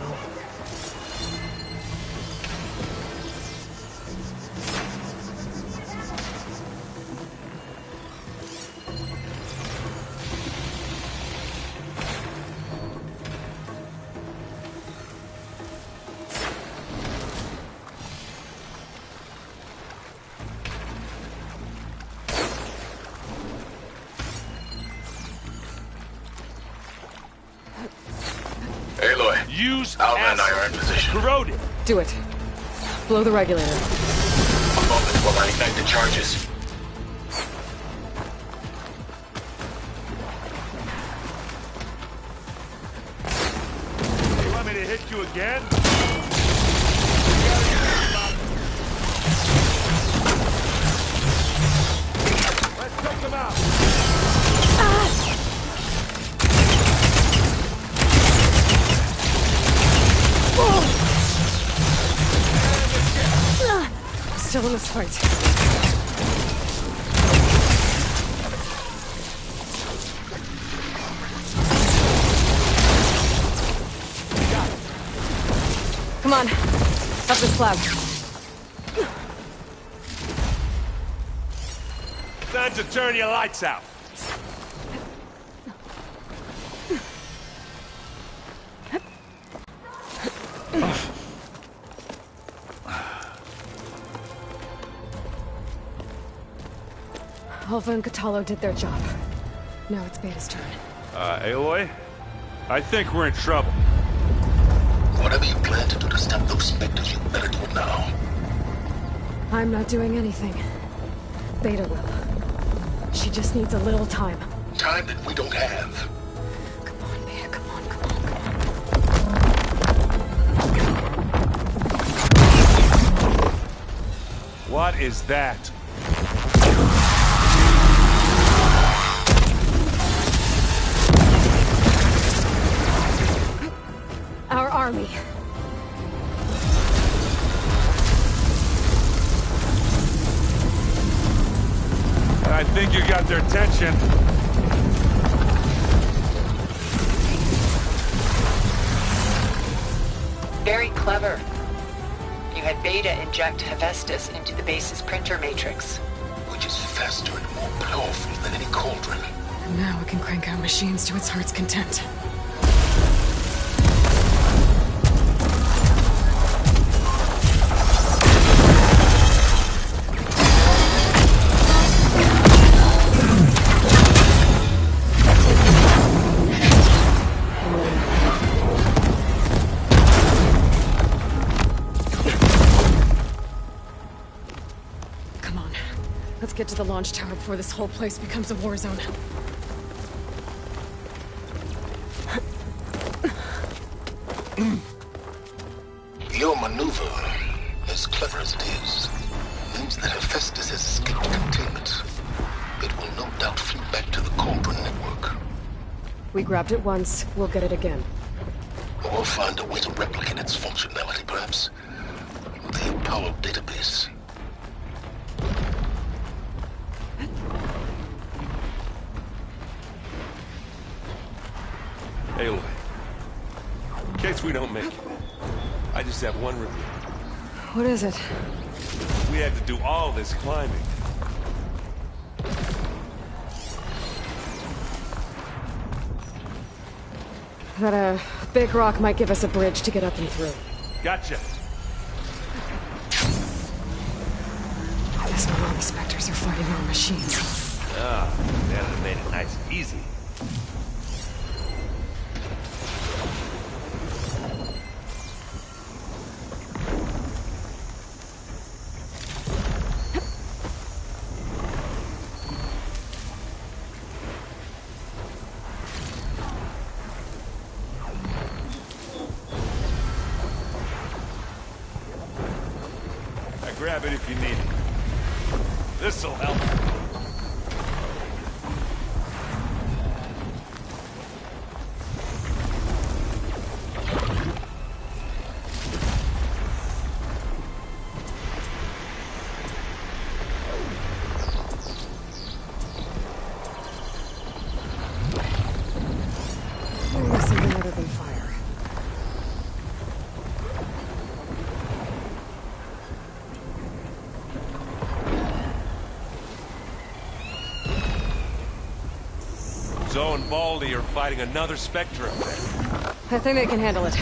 Aloy, Use Alva and I acid. are in position. Corrode it. Do it. Blow the regulator. A moment while I ignite the charges. You want me to hit you again? Let's take them out. still in this fight. Come on, up the slab. Time to turn your lights out. Alva and Kotallo did their job. Now it's Beta's turn. Aloy? I think we're in trouble. Whatever you plan to do to stop those specters, you better do it now. I'm not doing anything. Beta will. She just needs a little time. Time that we don't have. Come on, Beta, come on, come on, come on. What is that? Our army. I think you got their attention. Very clever. You had Beta inject Hephaestus into the base's printer matrix. Which is faster and more powerful than any cauldron. And now it can crank out machines to its heart's content. Get to the launch tower before this whole place becomes a war zone. Your maneuver, as clever as it is, means that Hephaestus has escaped containment. It will no doubt flee back to the Cauldron network. We grabbed it once, we'll get it again. Or we'll find a way to replicate its functionality, perhaps. The Apollo database. Aloy, in case we don't make it, I just have one review. What is it? We had to do all this climbing. That big rock might give us a bridge to get up and through. Gotcha. I guess not all the Spectres are fighting our machines. Ah, that would have made it nice and easy. Grab it if you need it. This'll help. Something other than fire. Zoe and Baldy are fighting another Spectre up there. I think they can handle it.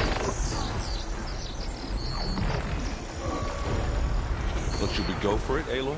Well, should we go for it, Aloy?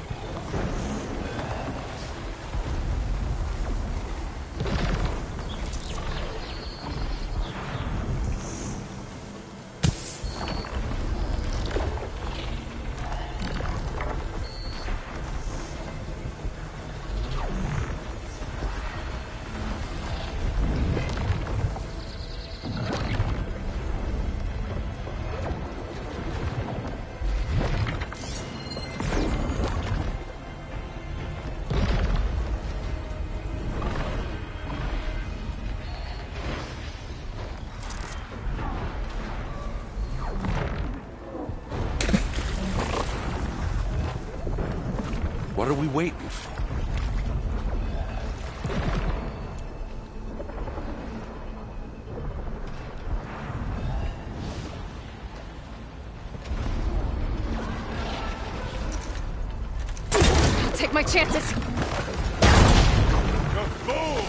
What are we waiting for? I'll take my chances. Kaboom!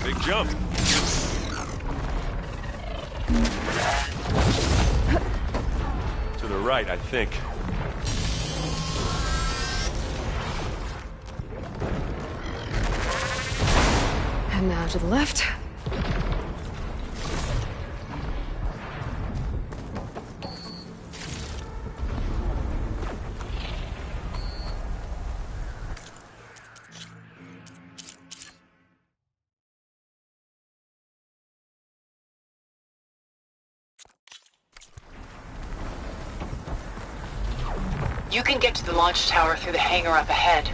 Big jump. To the right, I think. And now to the left. You can get to the launch tower through the hangar up ahead.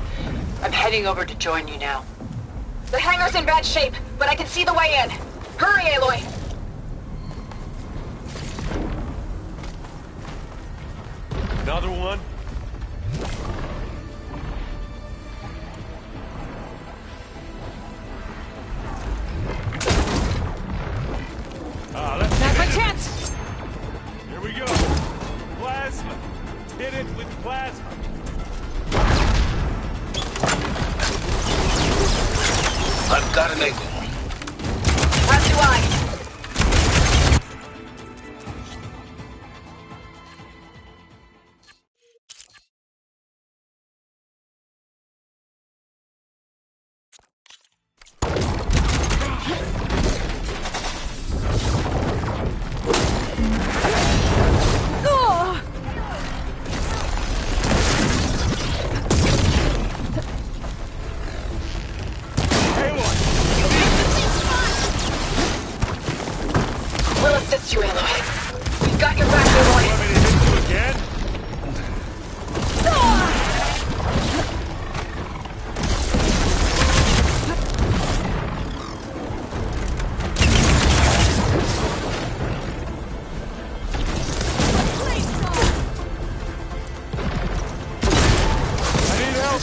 I'm heading over to join you now. The hangar's in bad shape, but I can see the way in. Hurry, Aloy! Another one? Let's Now's my chance! Here we go. Plasma. Hit it with plasma. I've got an angle. As do I. We'll assist you, Aloy. We've got your back, Aloy. Want me to hit you again? I need help.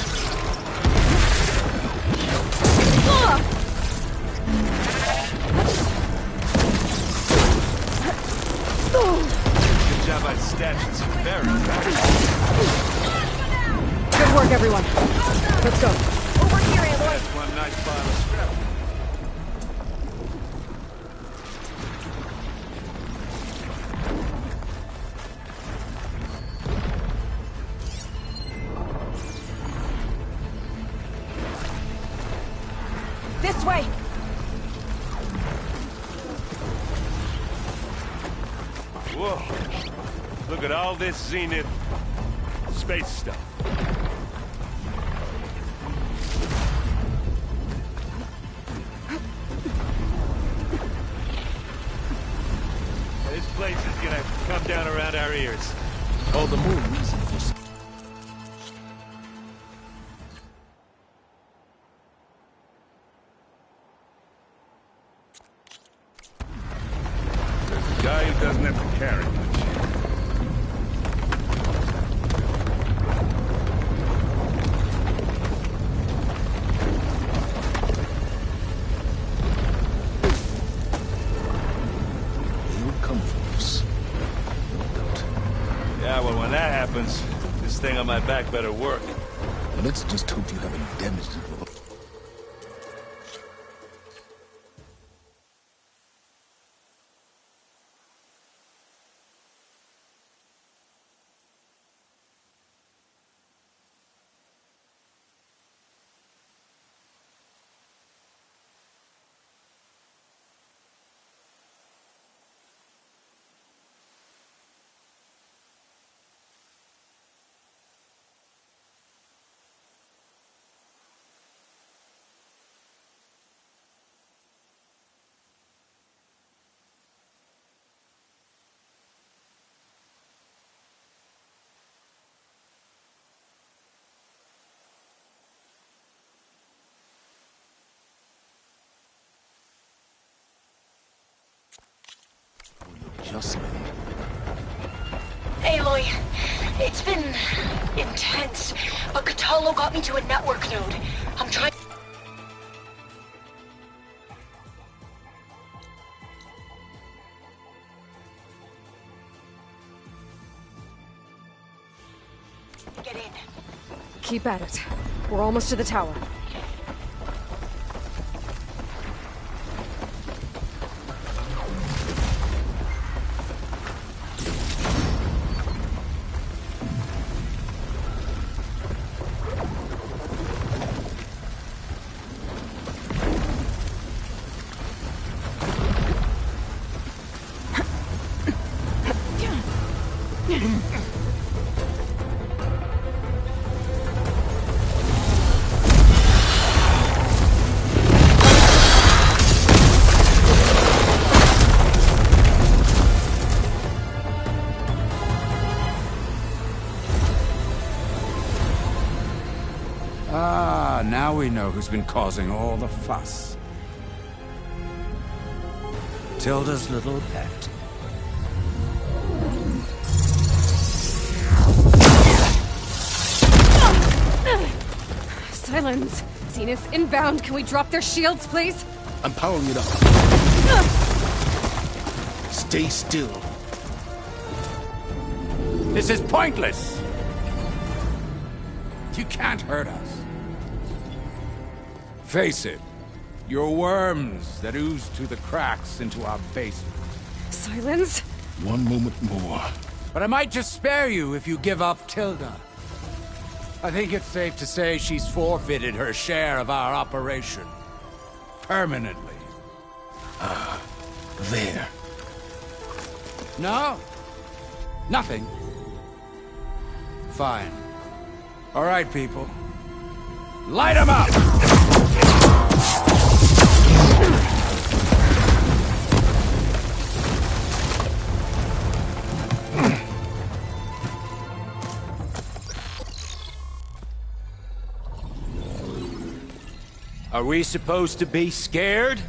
Good job on stashing some berries. Good work, everyone. Let's go. Over here, Aloy. That's one nice bottle of scrap. This way. Whoa. Look at all this Zenith space stuff. This place is gonna come down around our ears. All the more reason for... There's a guy who doesn't have to carry much. They will come for us. No doubt. Yeah, well, when that happens, this thing on my back better work. But let's just hope you haven't damaged it. adjustment. Aloy, it's been intense, but Kotallo got me to a network node. I'm trying... Get in. Keep at it. We're almost to the tower. Now we know who's been causing all the fuss. Tilda's little pet. Silence! Zenith inbound! Can we drop their shields, please? I'm powering it up. Stay still. This is pointless! You can't hurt us. Face it, you're worms that ooze through the cracks into our basement. Silence? One moment more. But I might just spare you if you give up Tilda. I think it's safe to say she's forfeited her share of our operation. Permanently. There. No? Nothing? Fine. All right, people. Light 'em up! Are we supposed to be scared?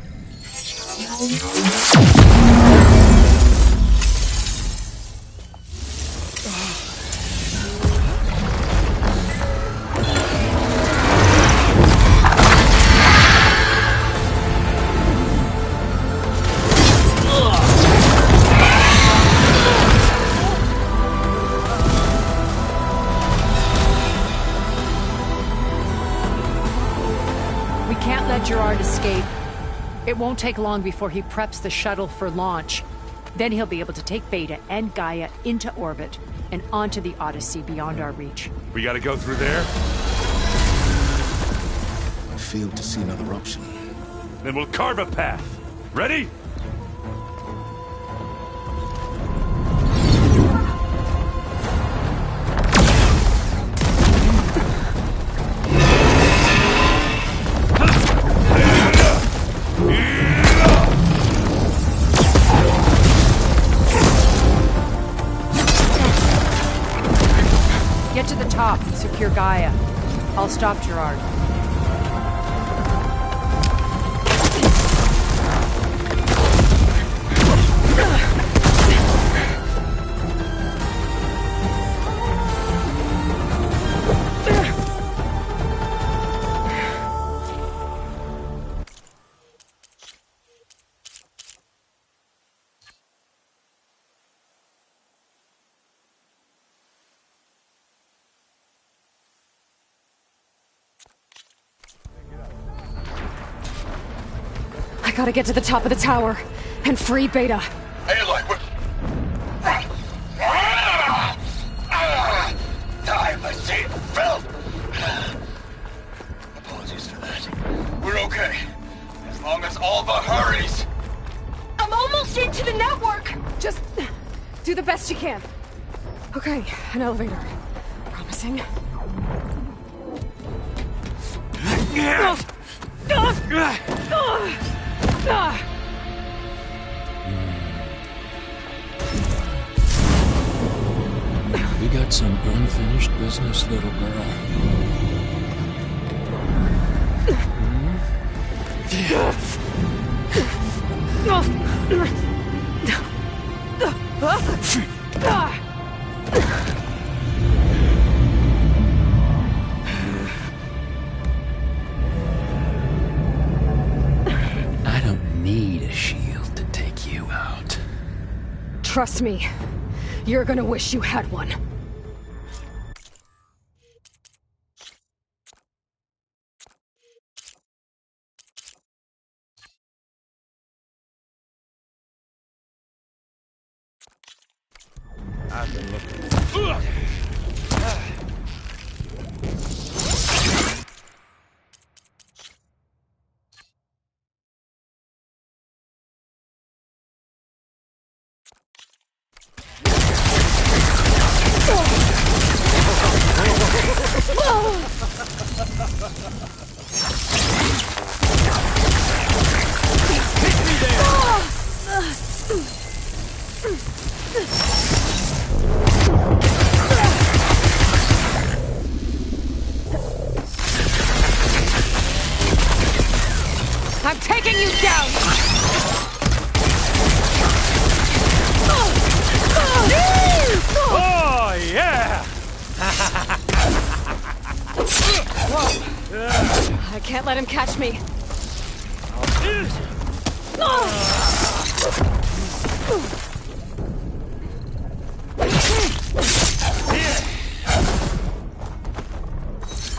Gerard escape. It won't take long before he preps the shuttle for launch. Then he'll be able to take Beta and Gaia into orbit and onto the Odyssey beyond our reach. We gotta go through there? I failed to see another option. Then we'll carve a path. Ready? Get to the top and secure Gaia. I'll stop Gerard. I gotta get to the top of the tower and free Beta. Aloy, Die, machine filth! Apologies for that. We're okay. As long as Alva hurries. I'm almost into the network! Just do the best you can. Okay, an elevator. Promising. We got some unfinished business, little girl. I don't need a shield to take you out. Trust me, you're gonna wish you had one. I've been looking. I'm taking you down! Oh, yeah! I can't let him catch me.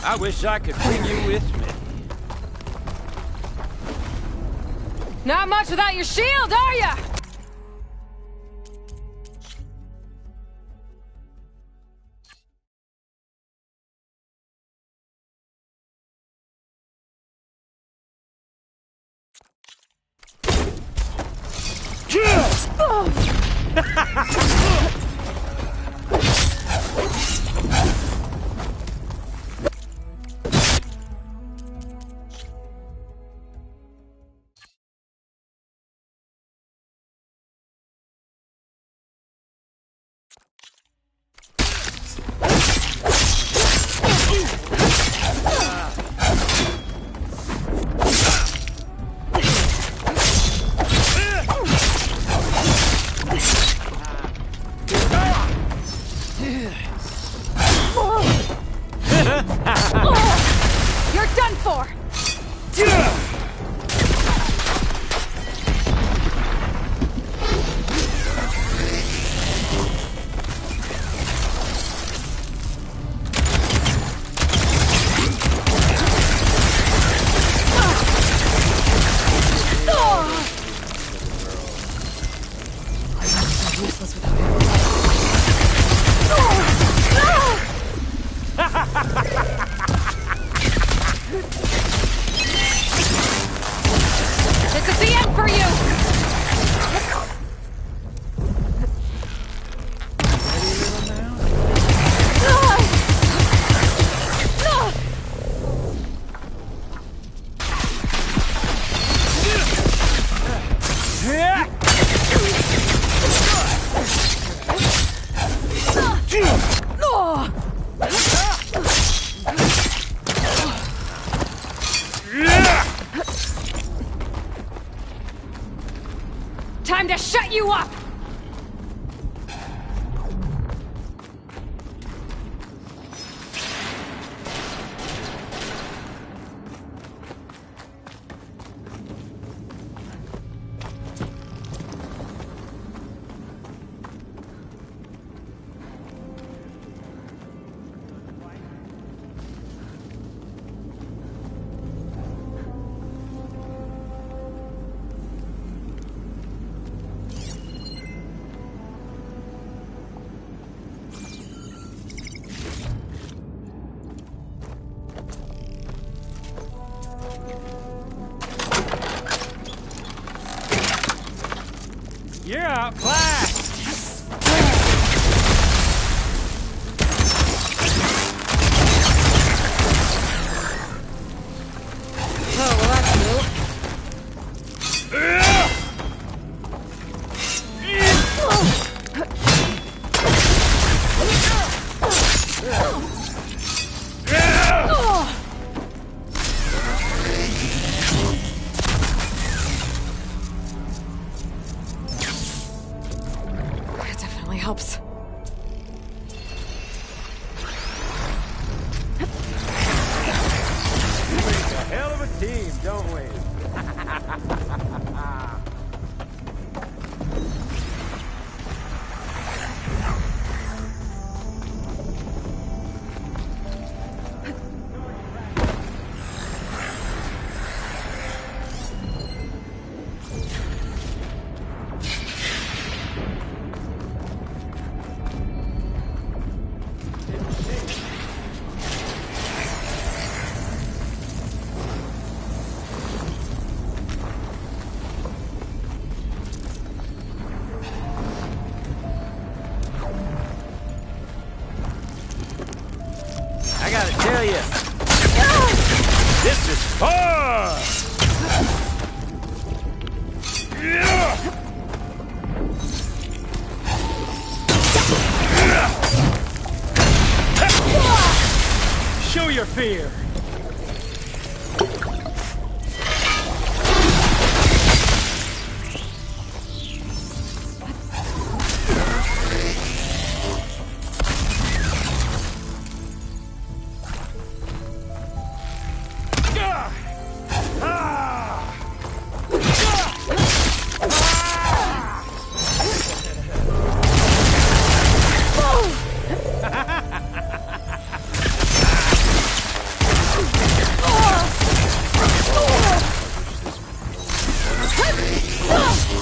I wish I could bring you with me. Not much without your shield, are ya? You're done for! This is the end for you! Time to shut you up! You're outclassed! Oh, well that's new. really helps. We make a hell of a team, don't we? I gotta tell you, this is fun! Show your fear!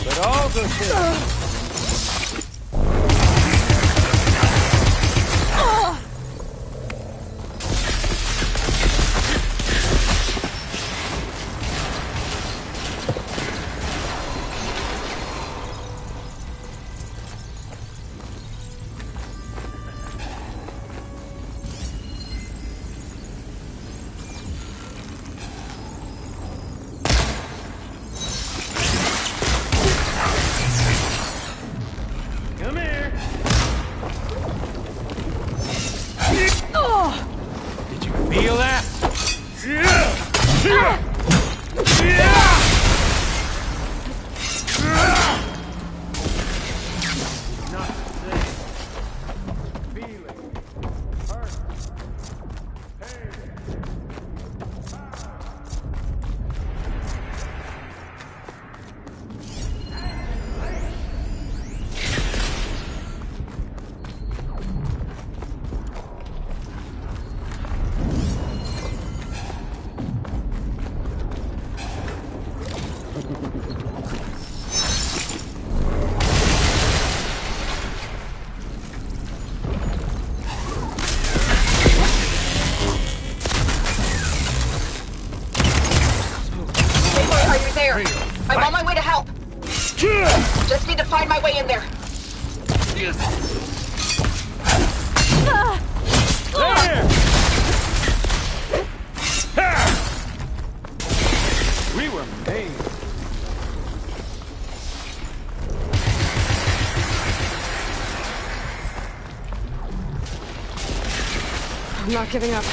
But all good things. Come here. Did you feel that? Not the same. Feeling. Hurt. Pain. Aloy, are you there? I'm on my way to help. Just need to find my way in there. There! We were made. I'm not giving up.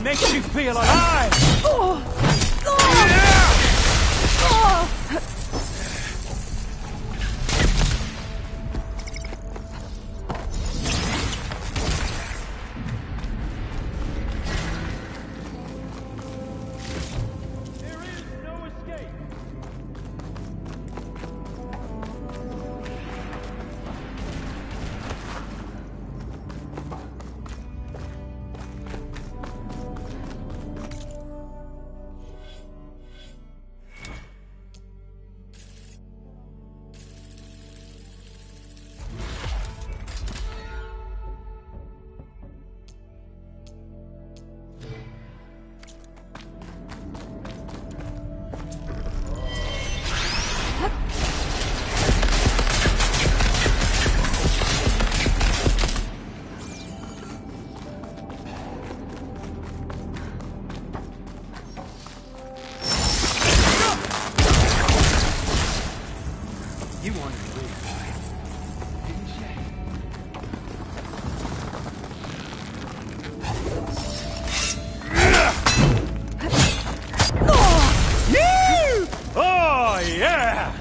pain makes you feel alive! You wanted to leave, didn't you? Oh, yeah!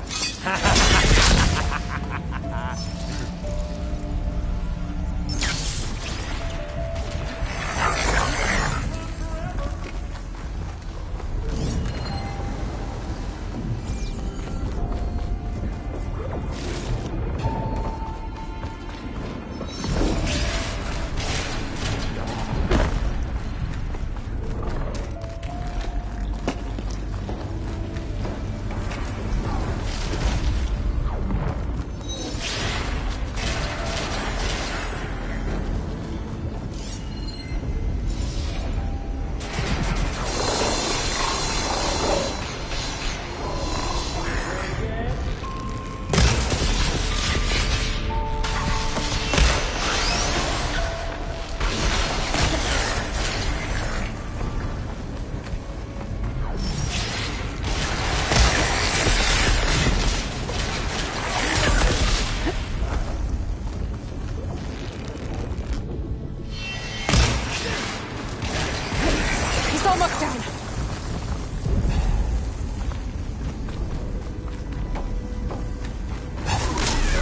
Almost down.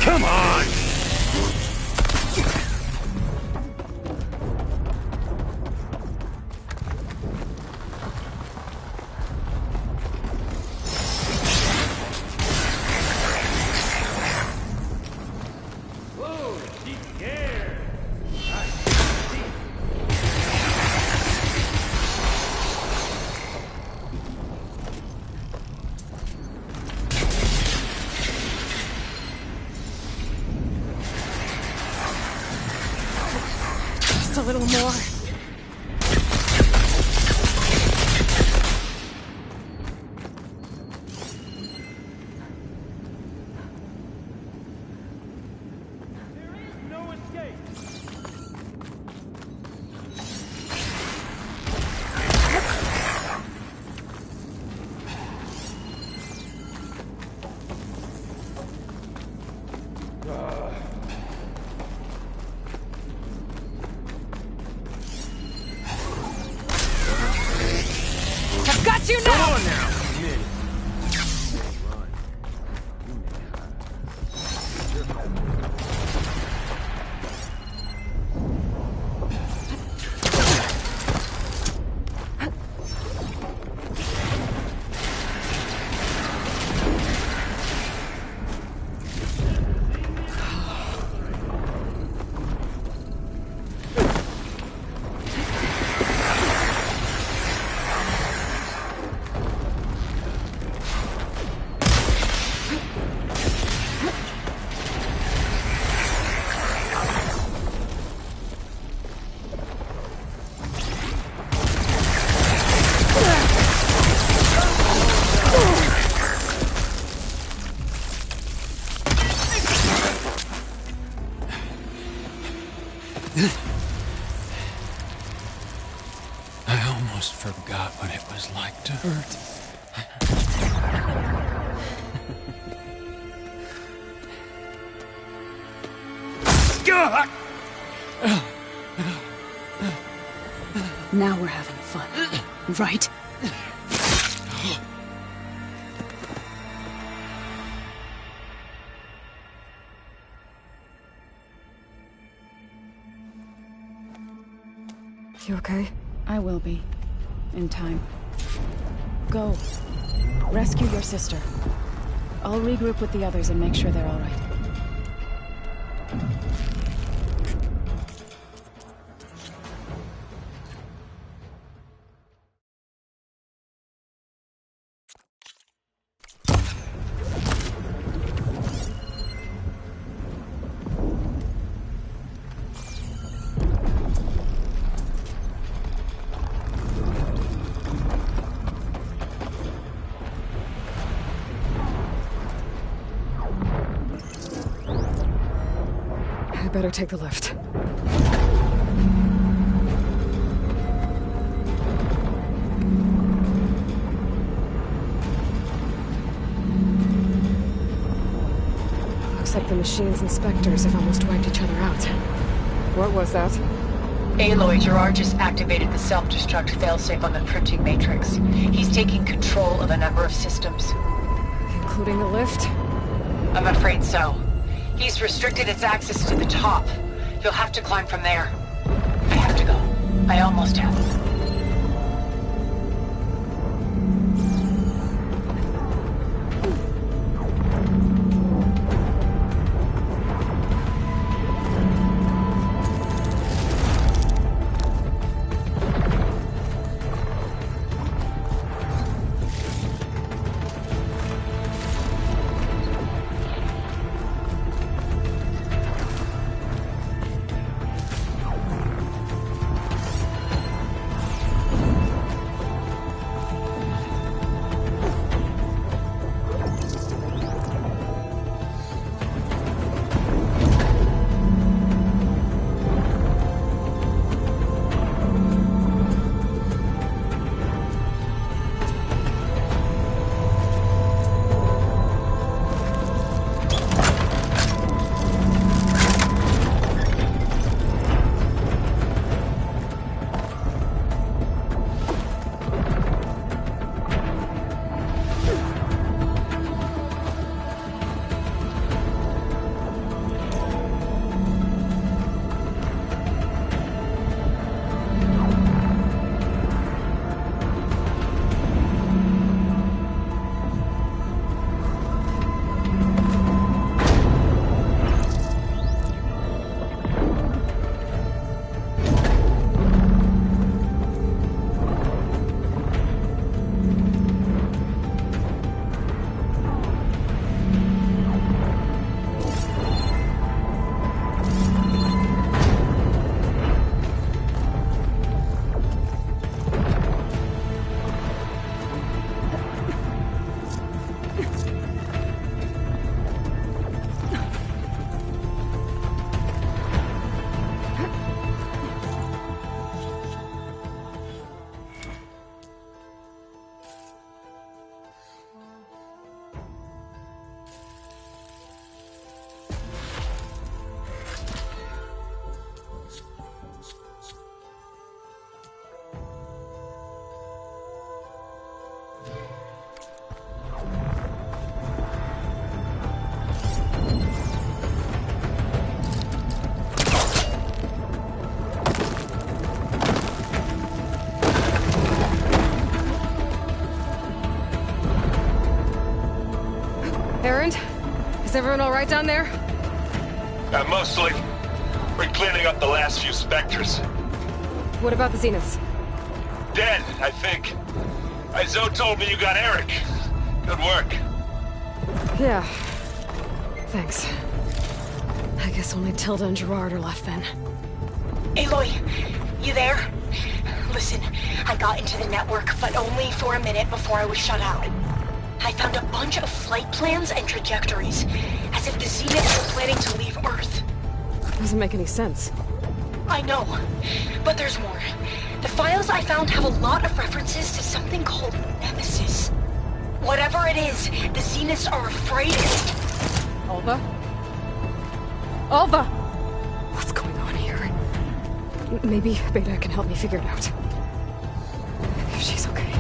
Come on! Whoa, deep air! Just a little more. No escape! I've got you now! Come on now! I almost forgot what it was like to hurt. Now we're having fun, right? You okay? I will be. In time. Go. Rescue your sister. I'll regroup with the others and make sure they're all right. I better take the lift. Looks like the machine's inspectors have almost wiped each other out. What was that? Aloy, Gerard just activated the self-destruct failsafe on the printing matrix. He's taking control of a number of systems. Including the lift? I'm afraid so. He's restricted its access to the top. You'll have to climb from there. I have to go. I almost have. Erend? Is everyone all right down there? Mostly. We're cleaning up the last few Spectres. What about the Zeniths? Dead, I think. Izo told me you got Eric. Good work. Yeah. Thanks. I guess only Tilda and Gerard are left then. Aloy, you there? Listen, I got into the network, but only for a minute before I was shut out. I found a bunch of flight plans and trajectories, as if the Zeniths were planning to leave Earth. Doesn't make any sense. I know, but there's more. The files I found have a lot of references to something called Nemesis. Whatever it is, the Zeniths are afraid of it. Alva? Alva! What's going on here? Maybe Beta can help me figure it out. if she's okay.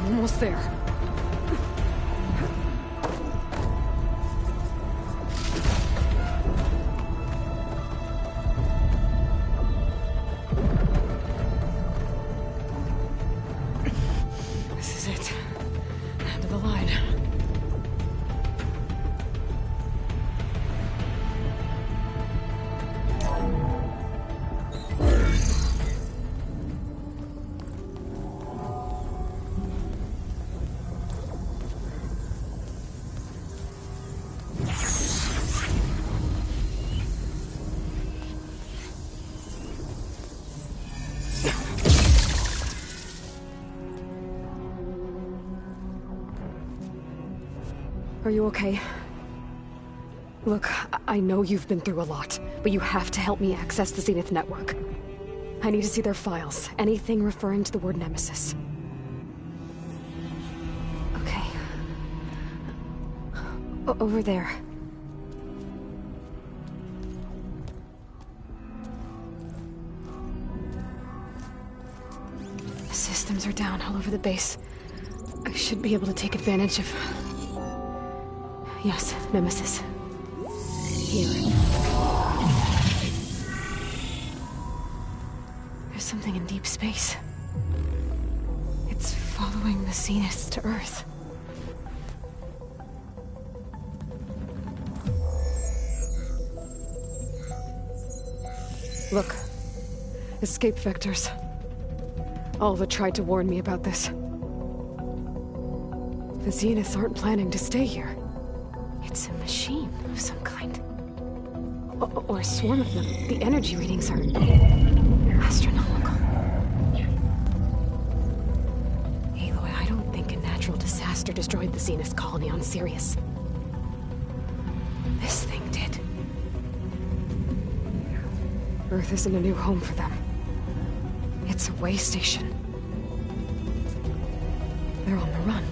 Almost there. This is it. End of the line. Are you okay? Look, I know you've been through a lot, but you have to help me access the Zenith network. I need to see their files, anything referring to the word Nemesis. Okay. Over there. The systems are down all over the base. I should be able to take advantage of... Yes, Nemesis. Here. There's something in deep space. It's following the Zeniths to Earth. Look. Escape vectors. Alva tried to warn me about this. The Zeniths aren't planning to stay here. It's a machine of some kind. Or a swarm of them. The energy readings are... astronomical. Aloy, I don't think a natural disaster destroyed the Zenith colony on Sirius. This thing did. Earth isn't a new home for them. It's a way station. They're on the run.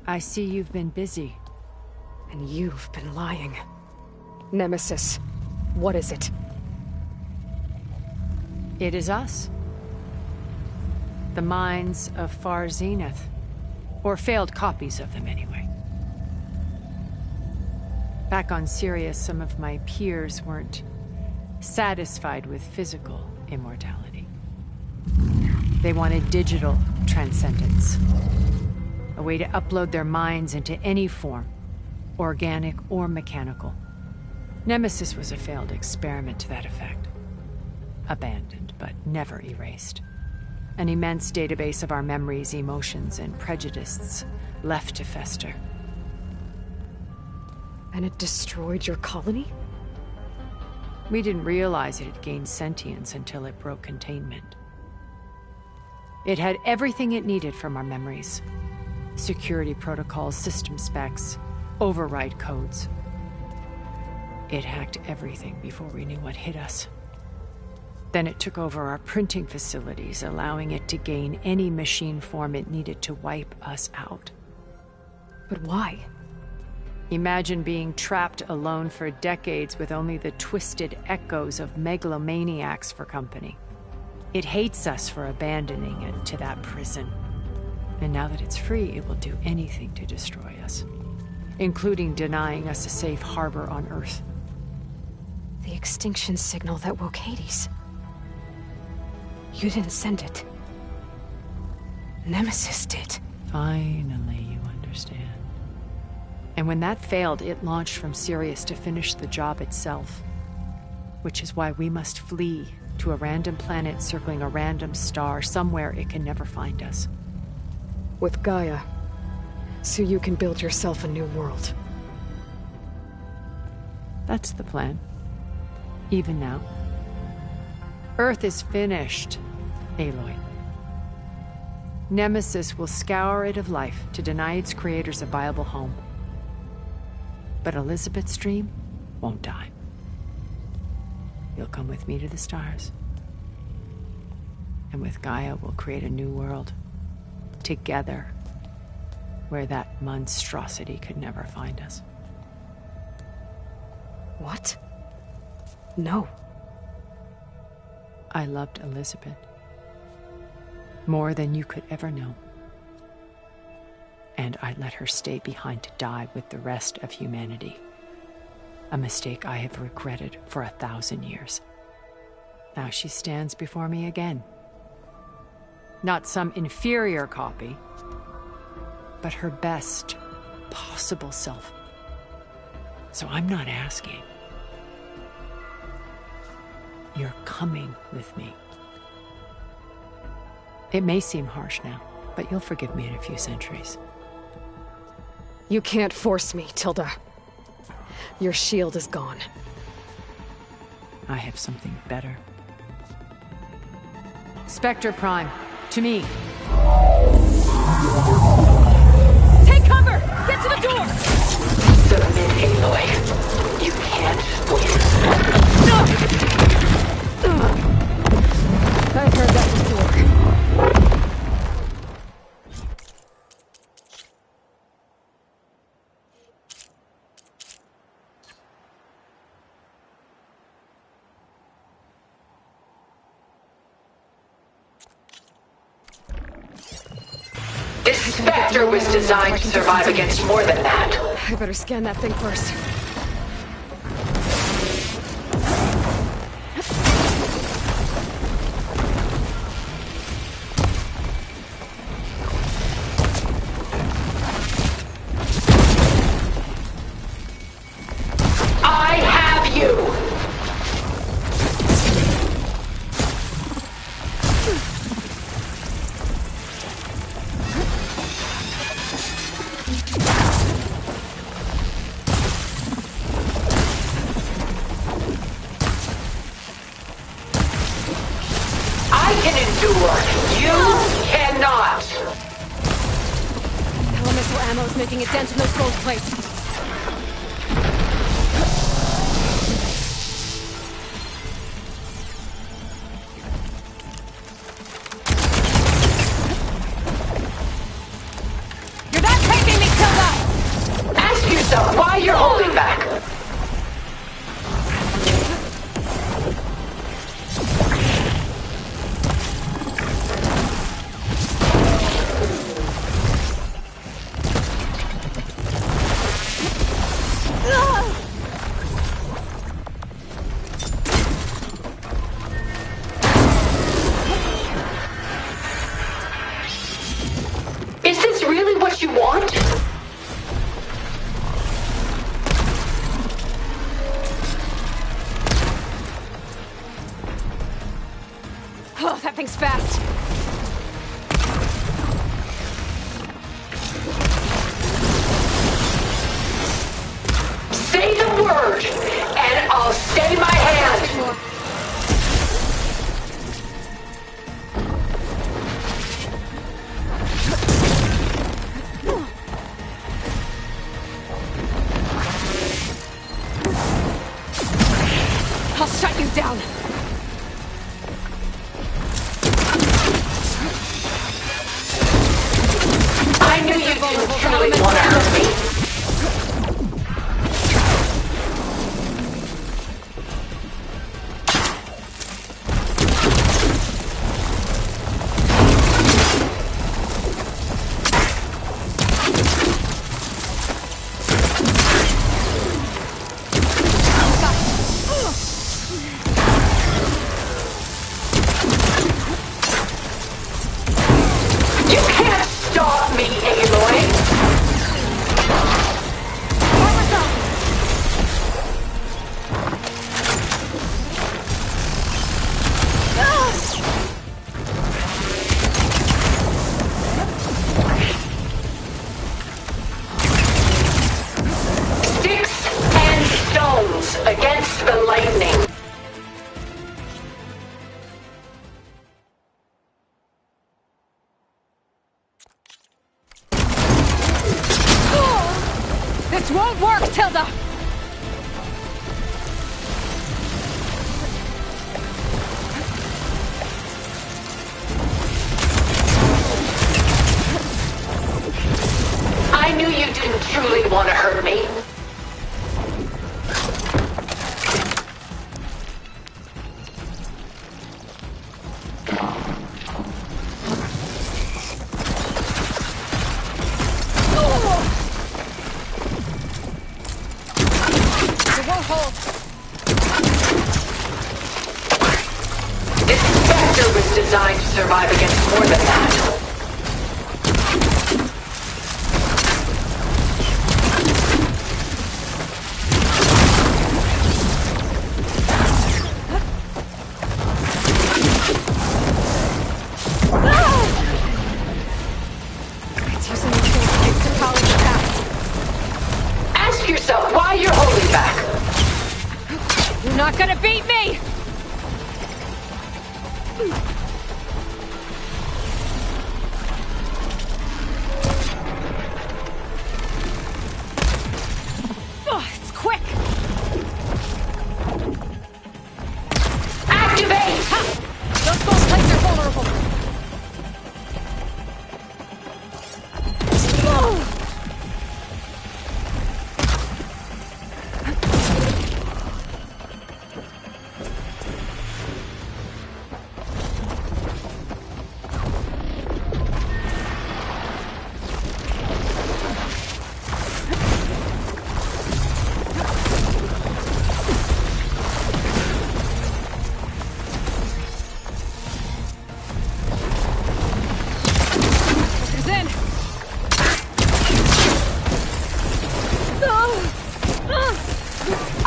I see you've been busy. And you've been lying. Nemesis, what is it? It is us. The minds of Far Zenith. Or failed copies of them, anyway. Back on Sirius, some of my peers weren't satisfied with physical immortality. They wanted digital transcendence. A way to upload their minds into any form, organic or mechanical. Nemesis was a failed experiment to that effect. Abandoned, but never erased. An immense database of our memories, emotions, and prejudices left to fester. And it destroyed your colony? We didn't realize it had gained sentience until it broke containment. It had everything it needed from our memories. Security protocols, system specs, override codes. It hacked everything before we knew what hit us. Then it took over our printing facilities, allowing it to gain any machine form it needed to wipe us out. But why? Imagine being trapped alone for decades with only the twisted echoes of megalomaniacs for company. It hates us for abandoning it to that prison. And now that it's free, it will do anything to destroy us, including denying us a safe harbor on Earth. The extinction signal that woke Hades. You didn't send it. Nemesis did. Finally, you understand. And when that failed, it launched from Sirius to finish the job itself. Which is why we must flee to a random planet circling a random star, somewhere it can never find us. With Gaia, so you can build yourself a new world. That's the plan. Even now. Earth is finished, Aloy. Nemesis will scour it of life to deny its creators a viable home. But Elizabeth's dream won't die. You'll come with me to the stars. And with Gaia, we'll create a new world. Together. Where that monstrosity could never find us. What? No. I loved Elizabeth. More than you could ever know. And I let her stay behind to die with the rest of humanity. A mistake I have regretted for 1,000 years. Now she stands before me again. Not some inferior copy, but her best possible self. So I'm not asking. You're coming with me. It may seem harsh now, but you'll forgive me in a few centuries. You can't force me, Tilda. Your shield is gone. I have something better. Spectre Prime, to me. Take cover! Get to the door! Submit, Aloy. You can't win. I've heard that before. This Spectre was designed to survive against more than that. I better scan that thing first. I have you! I can endure. You cannot. Elemental ammo is making a dent in those gold plates. You're not taking me, Tilda! Ask yourself why you're holding back. Is this really what you want? Oh, that thing's fast. Say the word, and I'll stay my hand. I'll shut you down. I knew you didn't truly want to hurt me. You can't stop me, Aloy! This won't work, Tilda! I knew you didn't truly want to hurt me. Designed to survive against more than that. It's using the things to polish past. Ask yourself why you're holding back. You're not gonna beat me! It's quick! Activate! Those gold plates are vulnerable!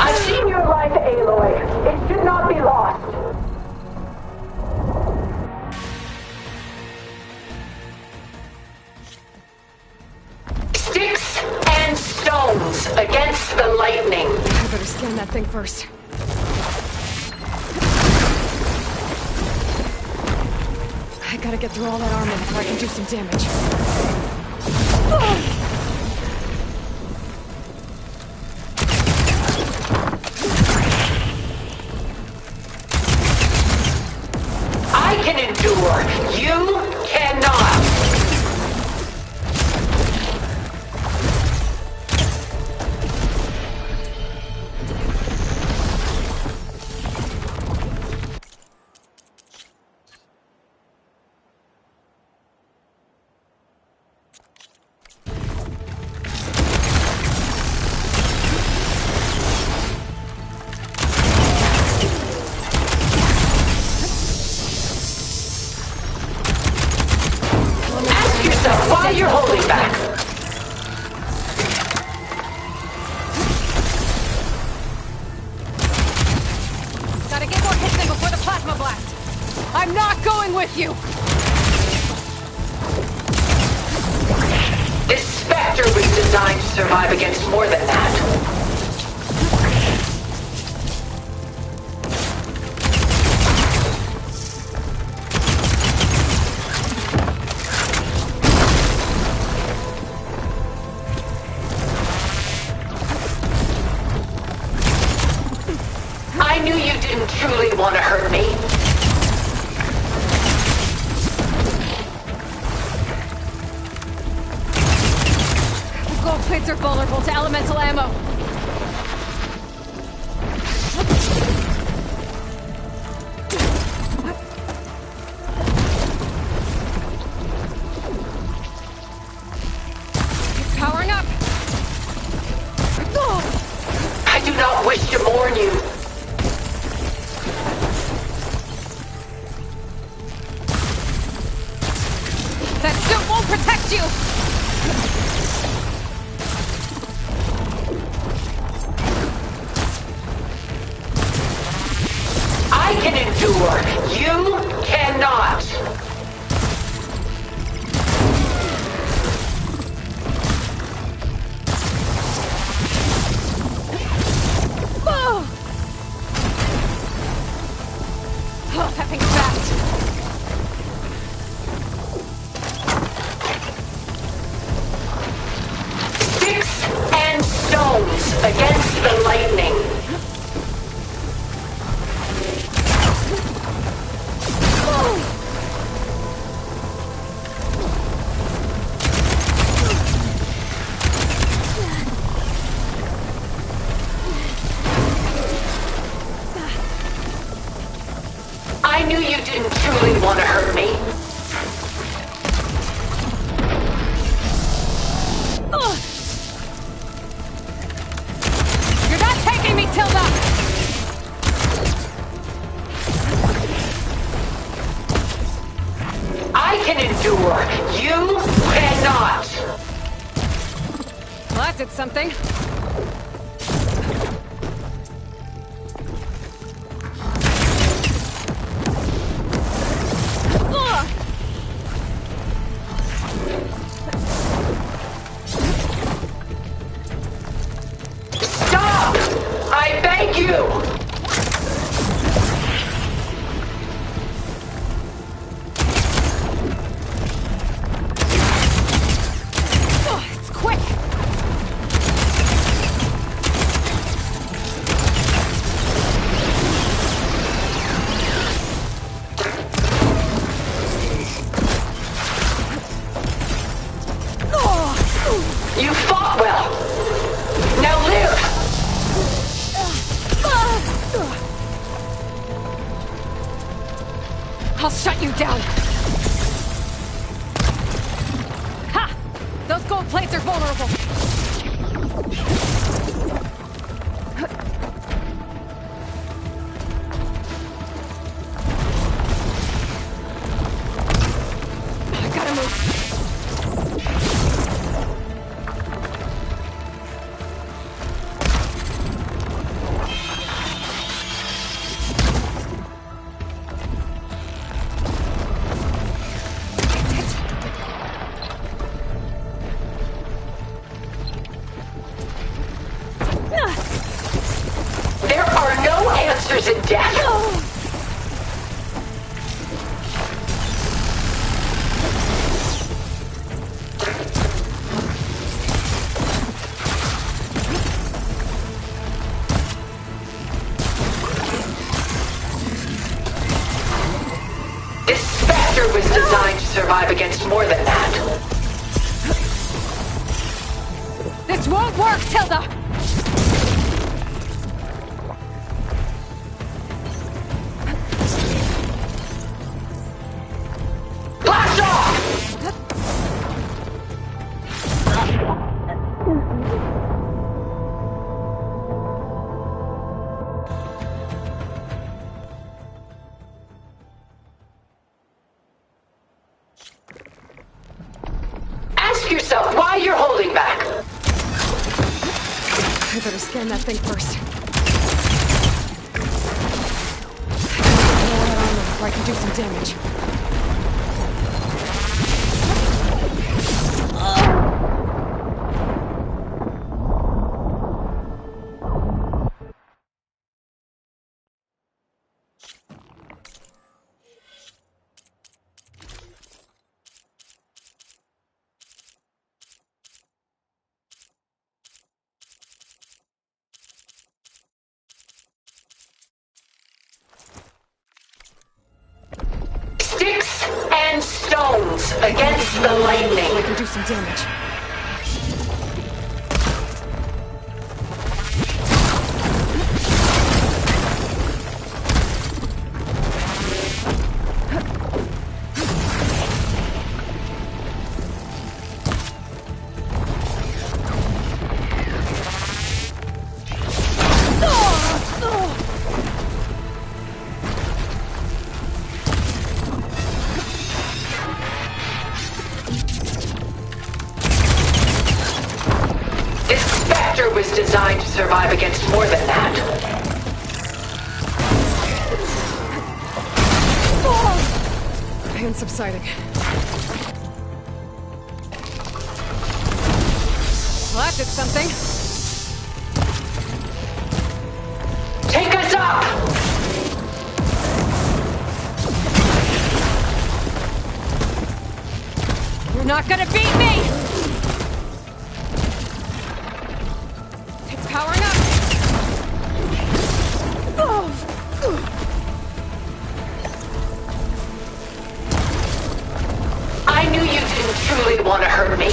I've seen your life, Aloy. It should not be lost. Sticks and stones against the lightning. I better scan that thing first. I gotta get through all that armor before I can do some damage. I can endure. You cannot. Why you're holding back? Gotta get more hits in before the plasma blast. I'm not going with you. This Spectre was designed to survive against more than that. I knew you didn't truly want to hurt me. The gold plates are vulnerable to elemental ammo. It's powering up. I do not wish to mourn you. That suit won't protect you! I can endure. You cannot. Oh, that thing's fast. Sticks and stones. knew you didn't truly want to hurt me. You're not taking me, Tilda! I can endure. You cannot. Well, that did something. Stop! I beg you! You fought well. Now live! I'll shut you down. Ha! Those gold plates are vulnerable. I gotta move. There are no answers in death. This Spectre was designed to survive against more than that. This won't work, Tilda! Blast off! Ask yourself why you're holding back. I better scan that thing first. Where I can do some damage. Sticks and stones against the lightning. I can do some damage. Was designed to survive against more than that. Pain subsiding. Well, that did something. Take us up! You're not gonna beat me! Powering up! I knew you didn't truly want to hurt me.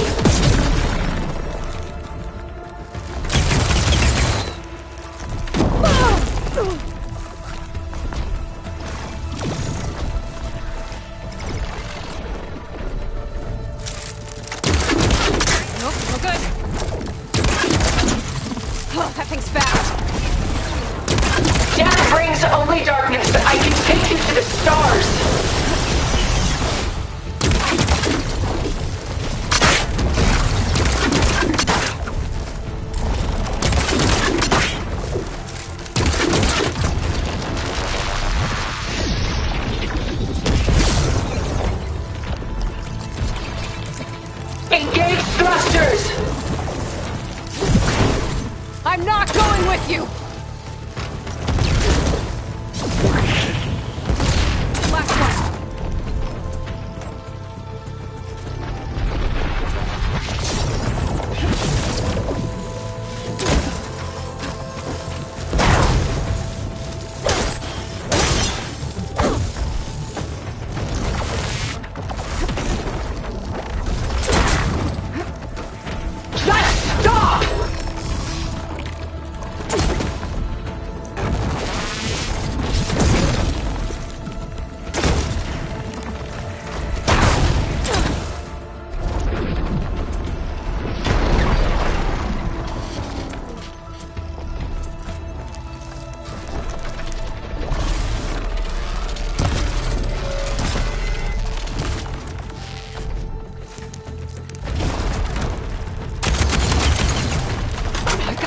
That thing's fast. Death brings only darkness. I can take you to the stars. Engage thrusters! I'm not going with you! Last one.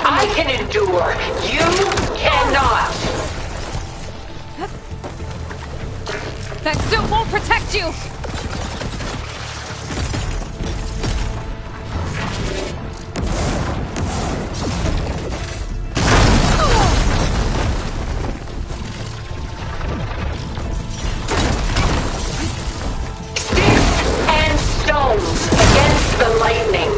I can endure. You cannot. That suit won't protect you! Sticks and stones against the lightning.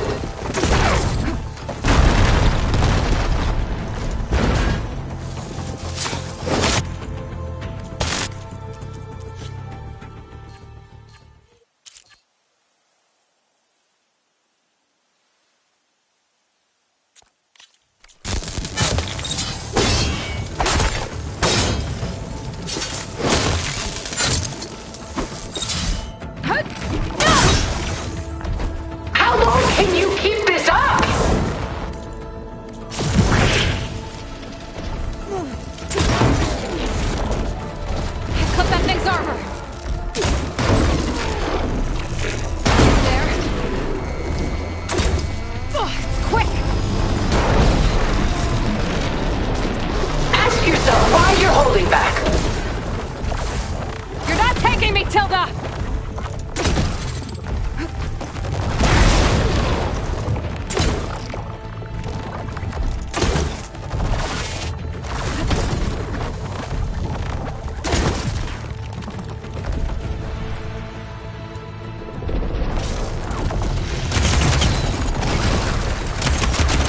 How long can you keep this up? Cut that thing's armor! There. Oh, it's quick! Ask yourself why you're holding back. You're not taking me, Tilda!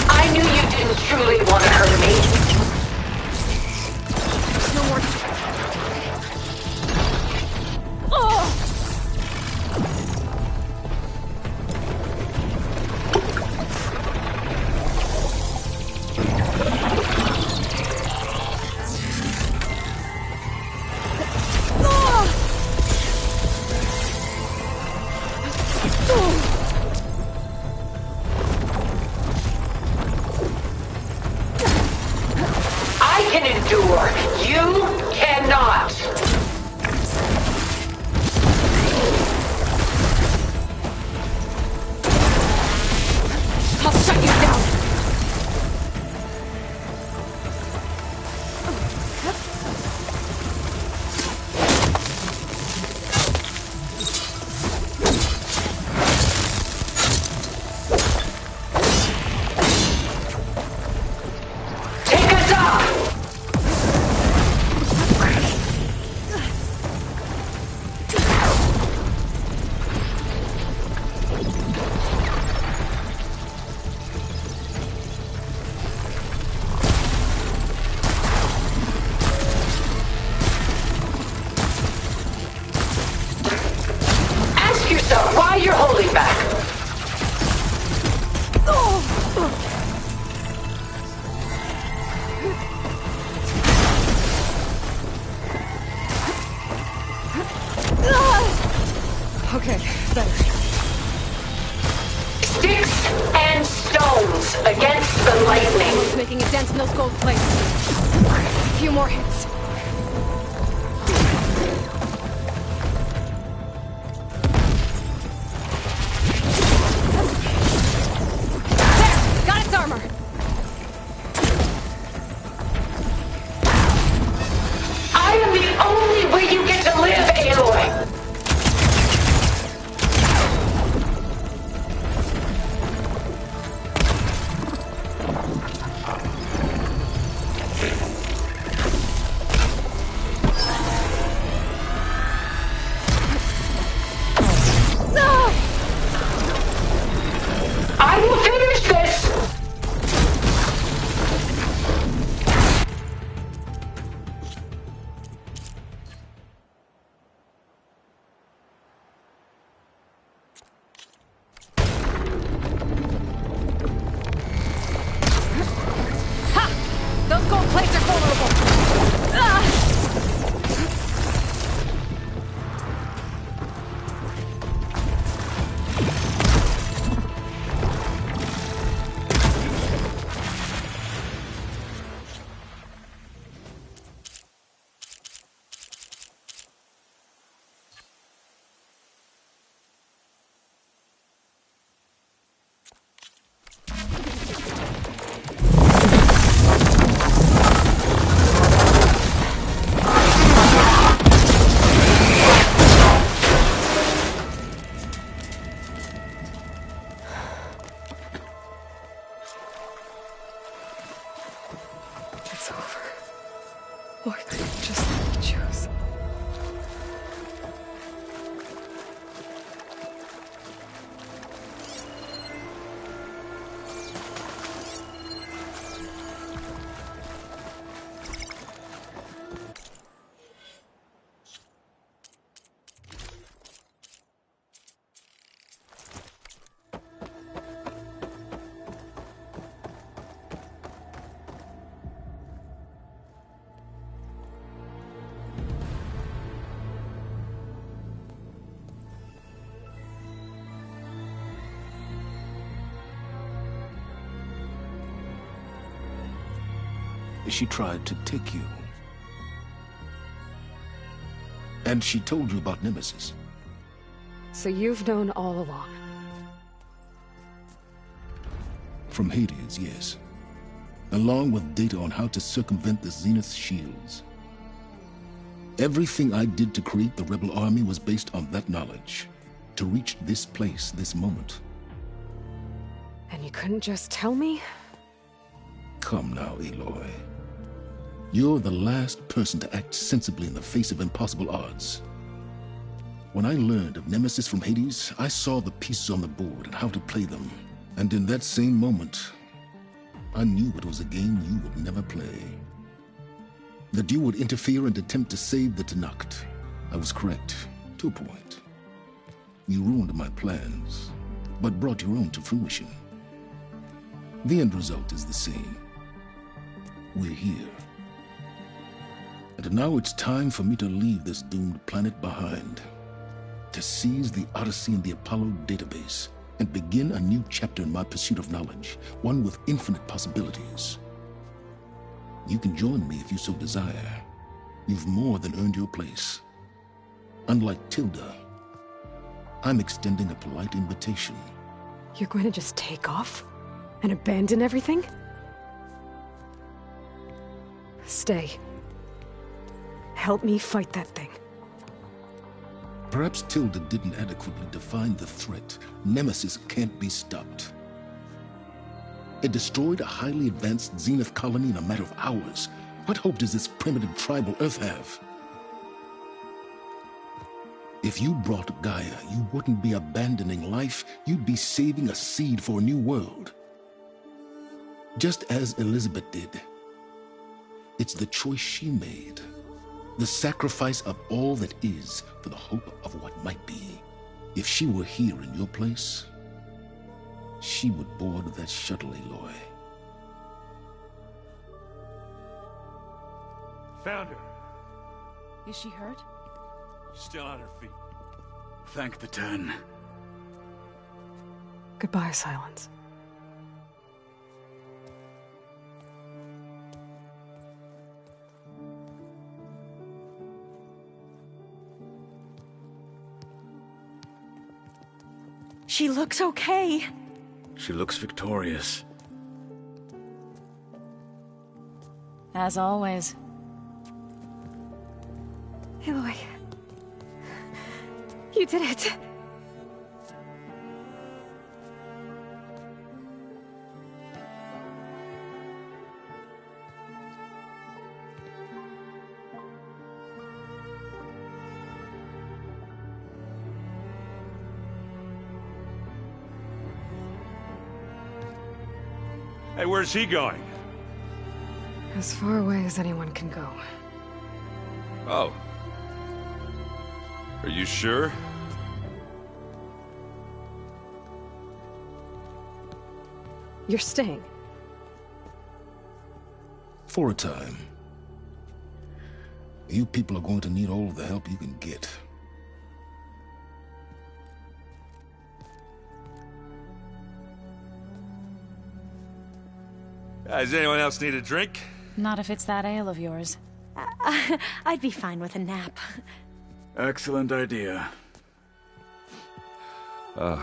I knew you didn't truly want to hurt me. No more. Oh! I can endure. You cannot. I'll shut you down! Take us up. Ask yourself why you're holding back. Okay, better. Sticks and stones against the lightning. making a dent in those gold plates. A few more hits. There! Got its armor! I am the only way you get to live, Aloy! I will finish this! Ha! Those gold plates are vulnerable! Ah! It's over. Why couldn't you just let me choose? She tried to take you. And she told you about Nemesis. So you've known all along. From Hades, yes. Along with data on how to circumvent the Zenith shields. Everything I did to create the Rebel Army was based on that knowledge. To reach this place, this moment. And you couldn't just tell me? Come now, Aloy. You're the last person to act sensibly in the face of impossible odds. When I learned of Nemesis from Hades, I saw the pieces on the board and how to play them. And in that same moment, I knew it was a game you would never play. That you would interfere and attempt to save the Tenakth. I was correct, to a point. You ruined my plans, but brought your own to fruition. The end result is the same. We're here. And now it's time for me to leave this doomed planet behind. To seize the Odyssey and the Apollo database, and begin a new chapter in my pursuit of knowledge, one with infinite possibilities. You can join me if you so desire. You've more than earned your place. Unlike Tilda, I'm extending a polite invitation. You're going to just take off? And abandon everything? Stay. Help me fight that thing. Perhaps Tilda didn't adequately define the threat. Nemesis can't be stopped. It destroyed a highly advanced Zenith colony in a matter of hours. What hope does this primitive tribal Earth have? If you brought Gaia, you wouldn't be abandoning life, you'd be saving a seed for a new world. Just as Elizabeth did. It's the choice she made. The sacrifice of all that is for the hope of what might be. If she were here in your place, she would board that shuttle, Aloy. Found her. Is she hurt? Still on her feet. Thank the Ten. Goodbye, Silence. She looks okay. She looks victorious. As always. Aloy. You did it. Hey, where's he going? As far away as anyone can go. Oh. Are you sure? You're staying. For a time. You people are going to need all the help you can get. Does anyone else need a drink? Not if it's that ale of yours. I'd be fine with a nap. Excellent idea. I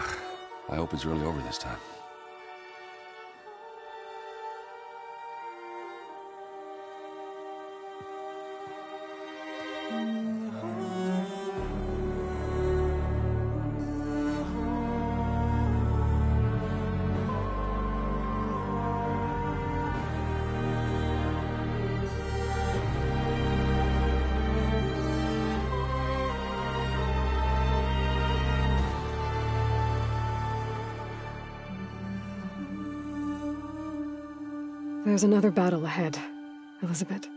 hope it's really over this time. There's another battle ahead, Elizabeth.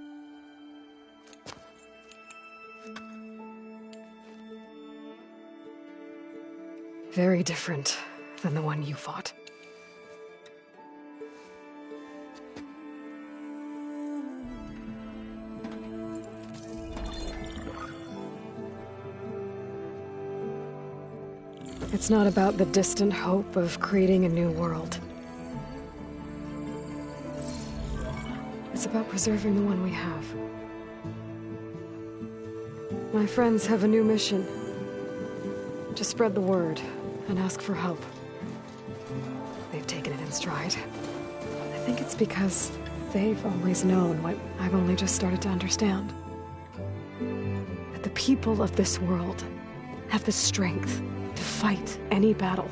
Very different than the one you fought. It's not about the distant hope of creating a new world. It's about preserving the one we have. My friends have a new mission. To spread the word and ask for help. They've taken it in stride. I think it's because they've always known what I've only just started to understand. That the people of this world have the strength to fight any battle.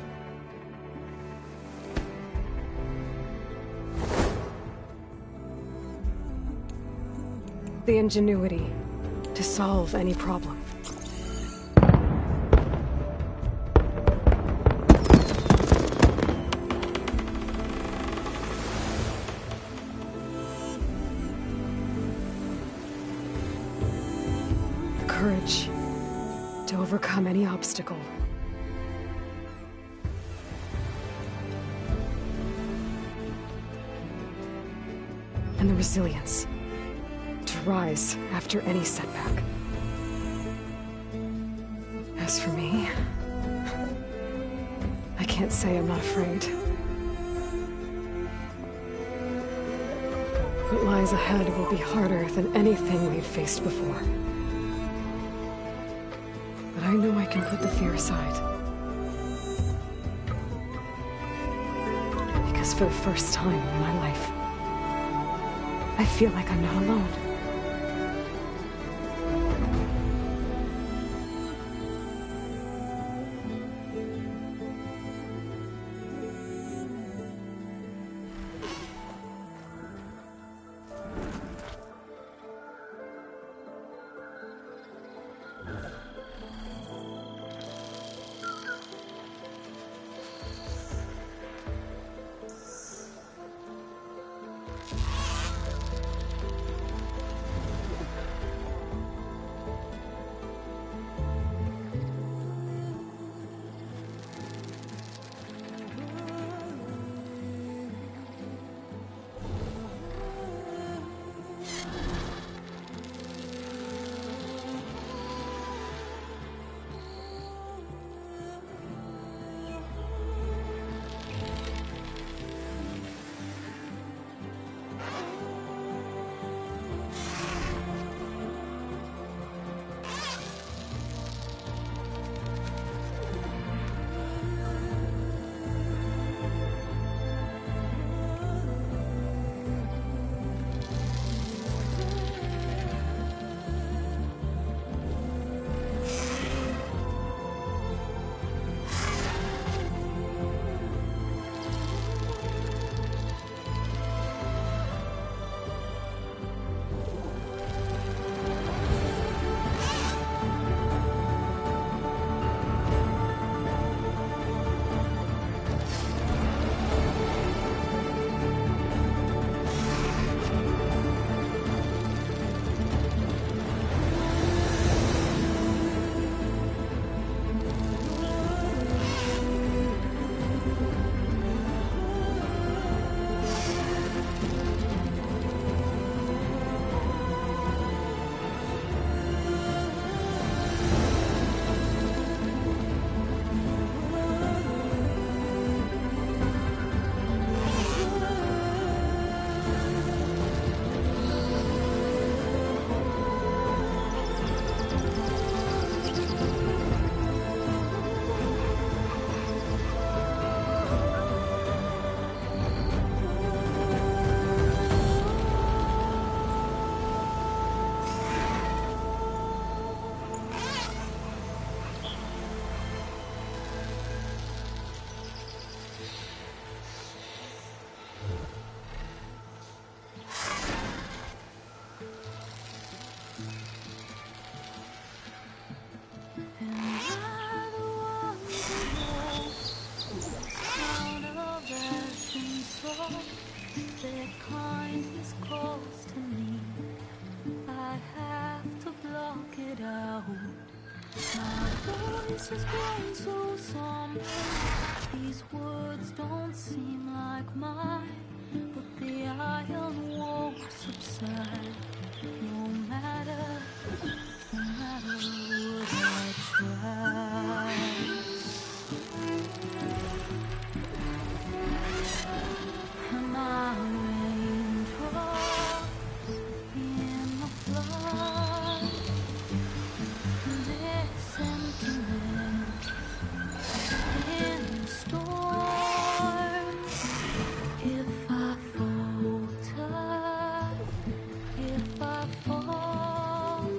The ingenuity to solve any problem. The courage to overcome any obstacle. And the resilience rise after any setback. As for me, I can't say I'm not afraid. What lies ahead will be harder than anything we've faced before. But I know I can put the fear aside. Because for the first time in my life, I feel like I'm not alone. voice calls to me. I have to block it out. My voice has grown so somber. These words don't seem like mine, but the iron won't subside. No matter what I try. My raindrops in the flood. This emptiness in storm. If I falter, if I fall,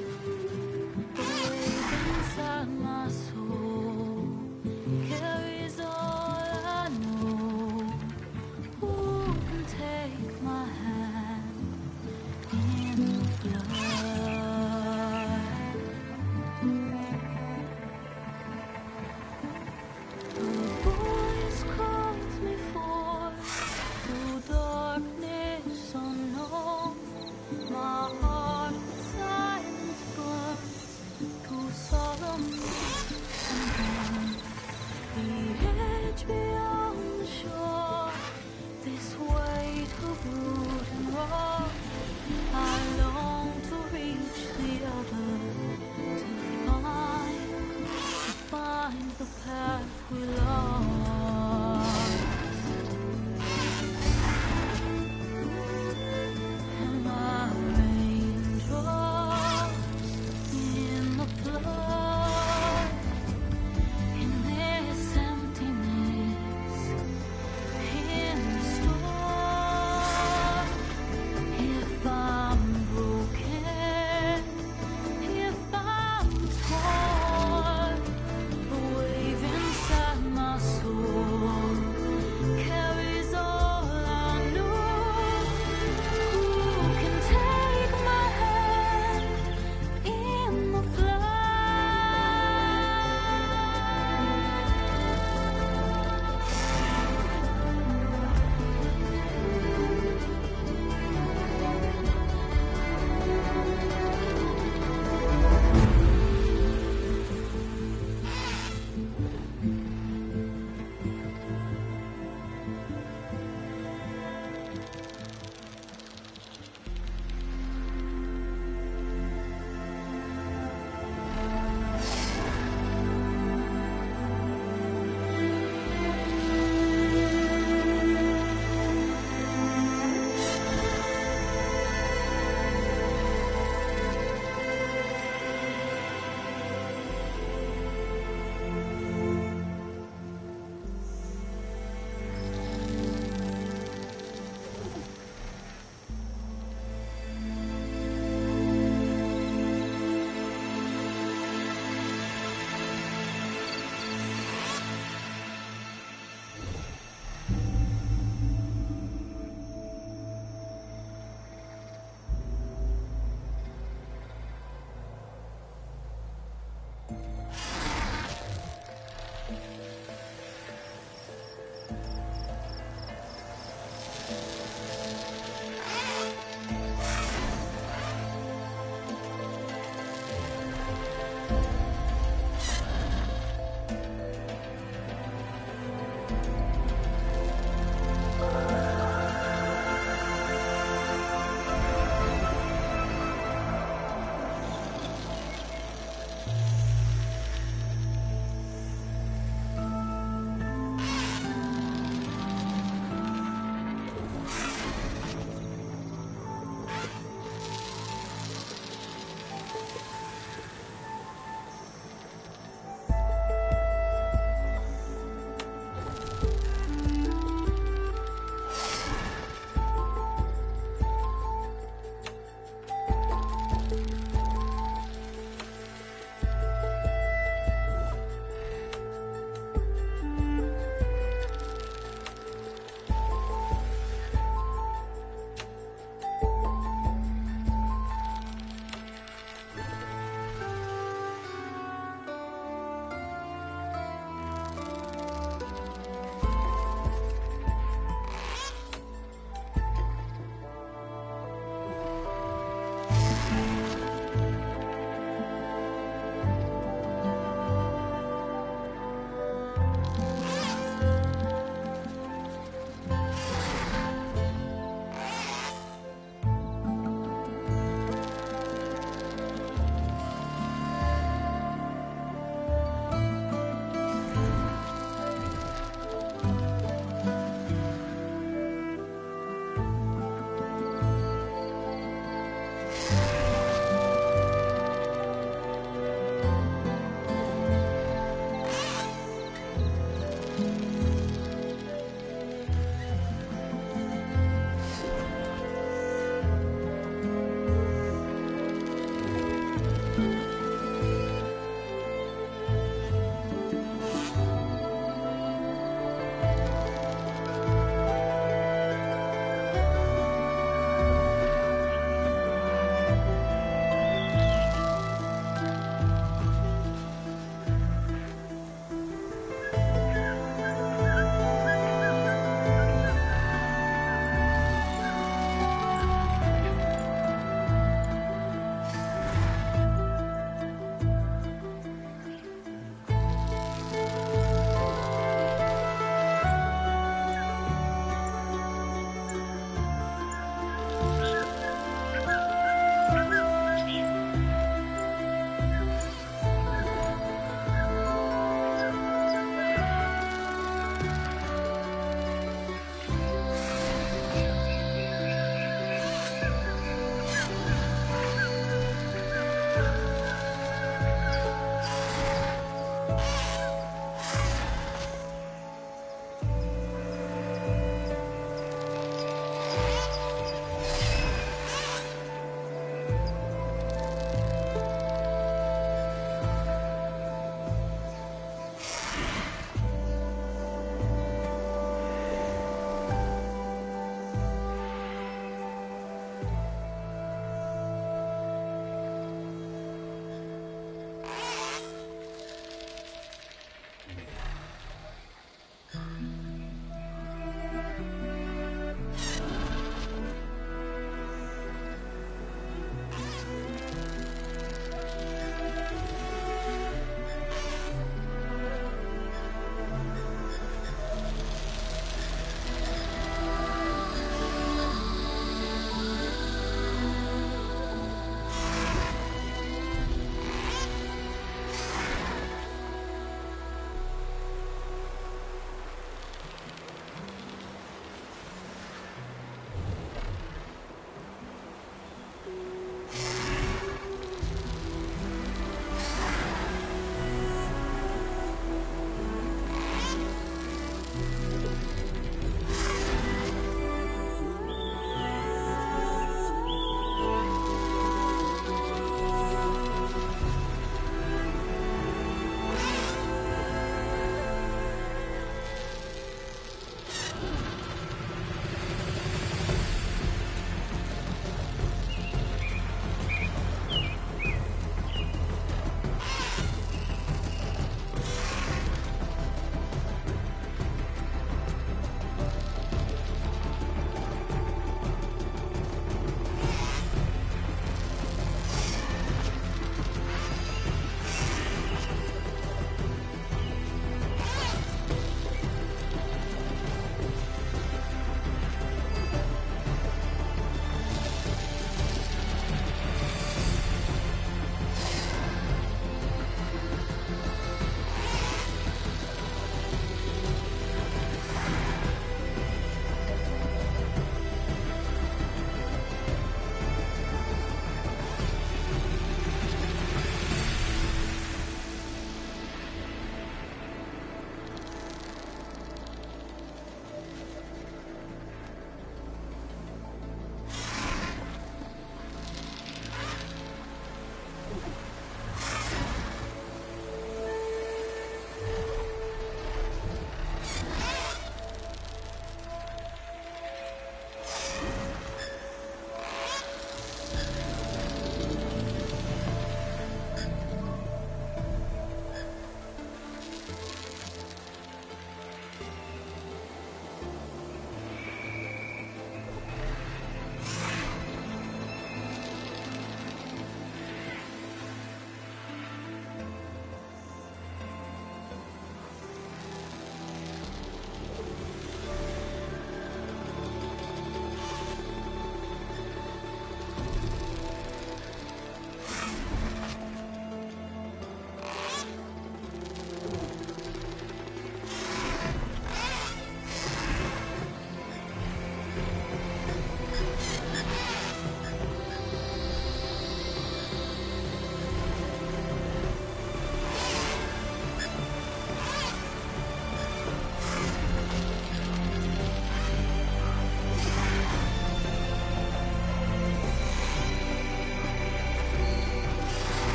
the weight inside my soul carries all I know. Who can take my hand in the flood? The voice calls me forth through darkness unknown. My heart with silence burns through solemn and the edge beyond the shore. This weight of root and rock, I long to reach the other, to find the path we lost. And my rain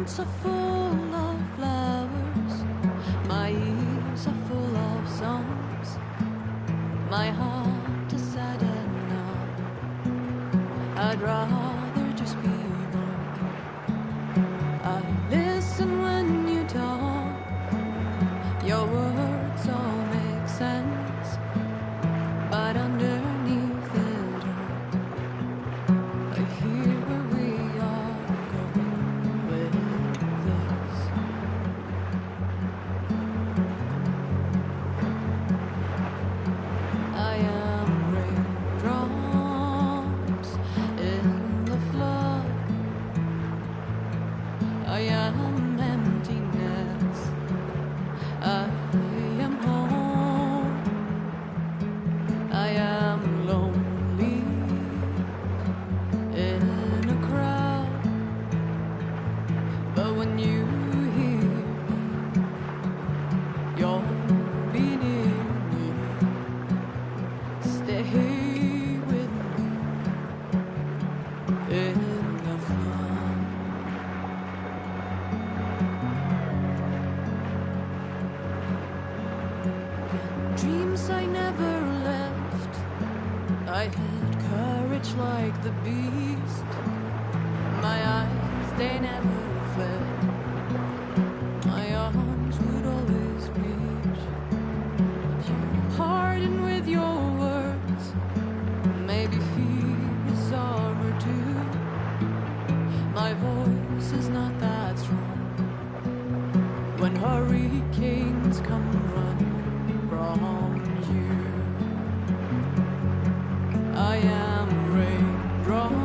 mouths are full of flowers, my ears are full of songs, my heart is sad and numb. I'd rather just be wrong. I listen when you talk, your words all make sense, but underneath it all, I hear where we are going with this. I am raindrops in the flood. I am emptiness. I am home. I am lonely in a crowd. But when you hear me, you'll be near me. Stay with me in the flood. Dreams I never left. I had courage like the beast. My eyes, they never fled. My arms would always reach. You harden with your words. Maybe fear is armor too. My voice is not that strong. When hurricanes come running from you, I am raindrops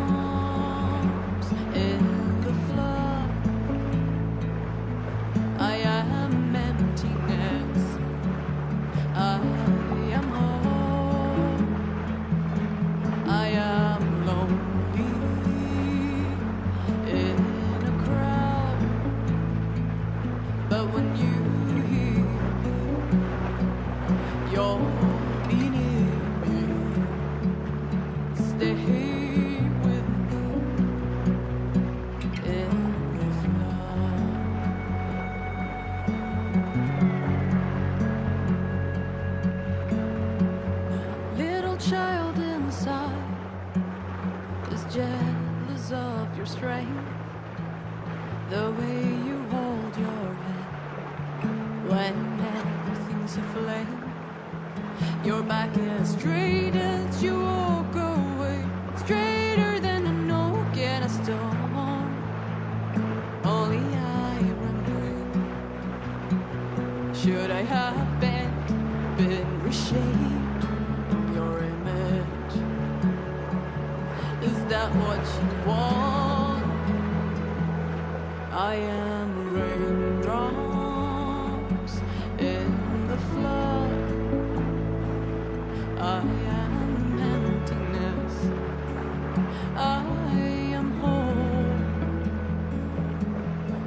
in the flood. I am emptiness. I am home. I am lonely in a crowd. But when you hear me, you'll be near me. Stay with me in the flood. The little child inside is jealous of your strength, the way you hold your head when everything's aflame. Your back is straight as you walk away, straighter than an oak in a storm. Only I remain. Should I have been reshaped? Your image, is that what you want? I am raindrops in the flood. I am emptiness. I am home.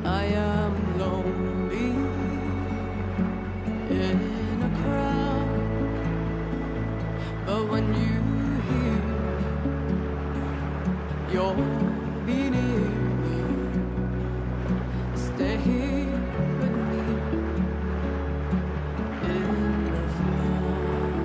I am lonely in a crowd. But when you hear me, you'll be near me. Stay here with me in the flood.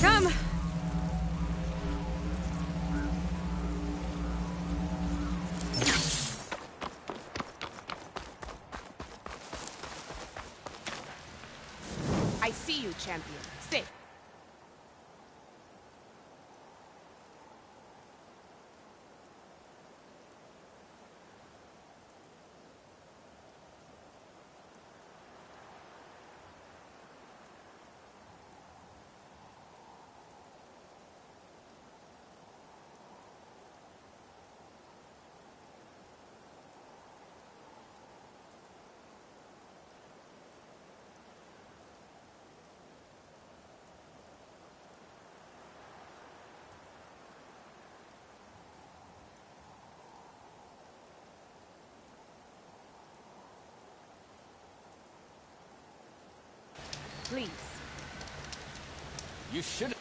come. I see you, champion. Sit. Please. You should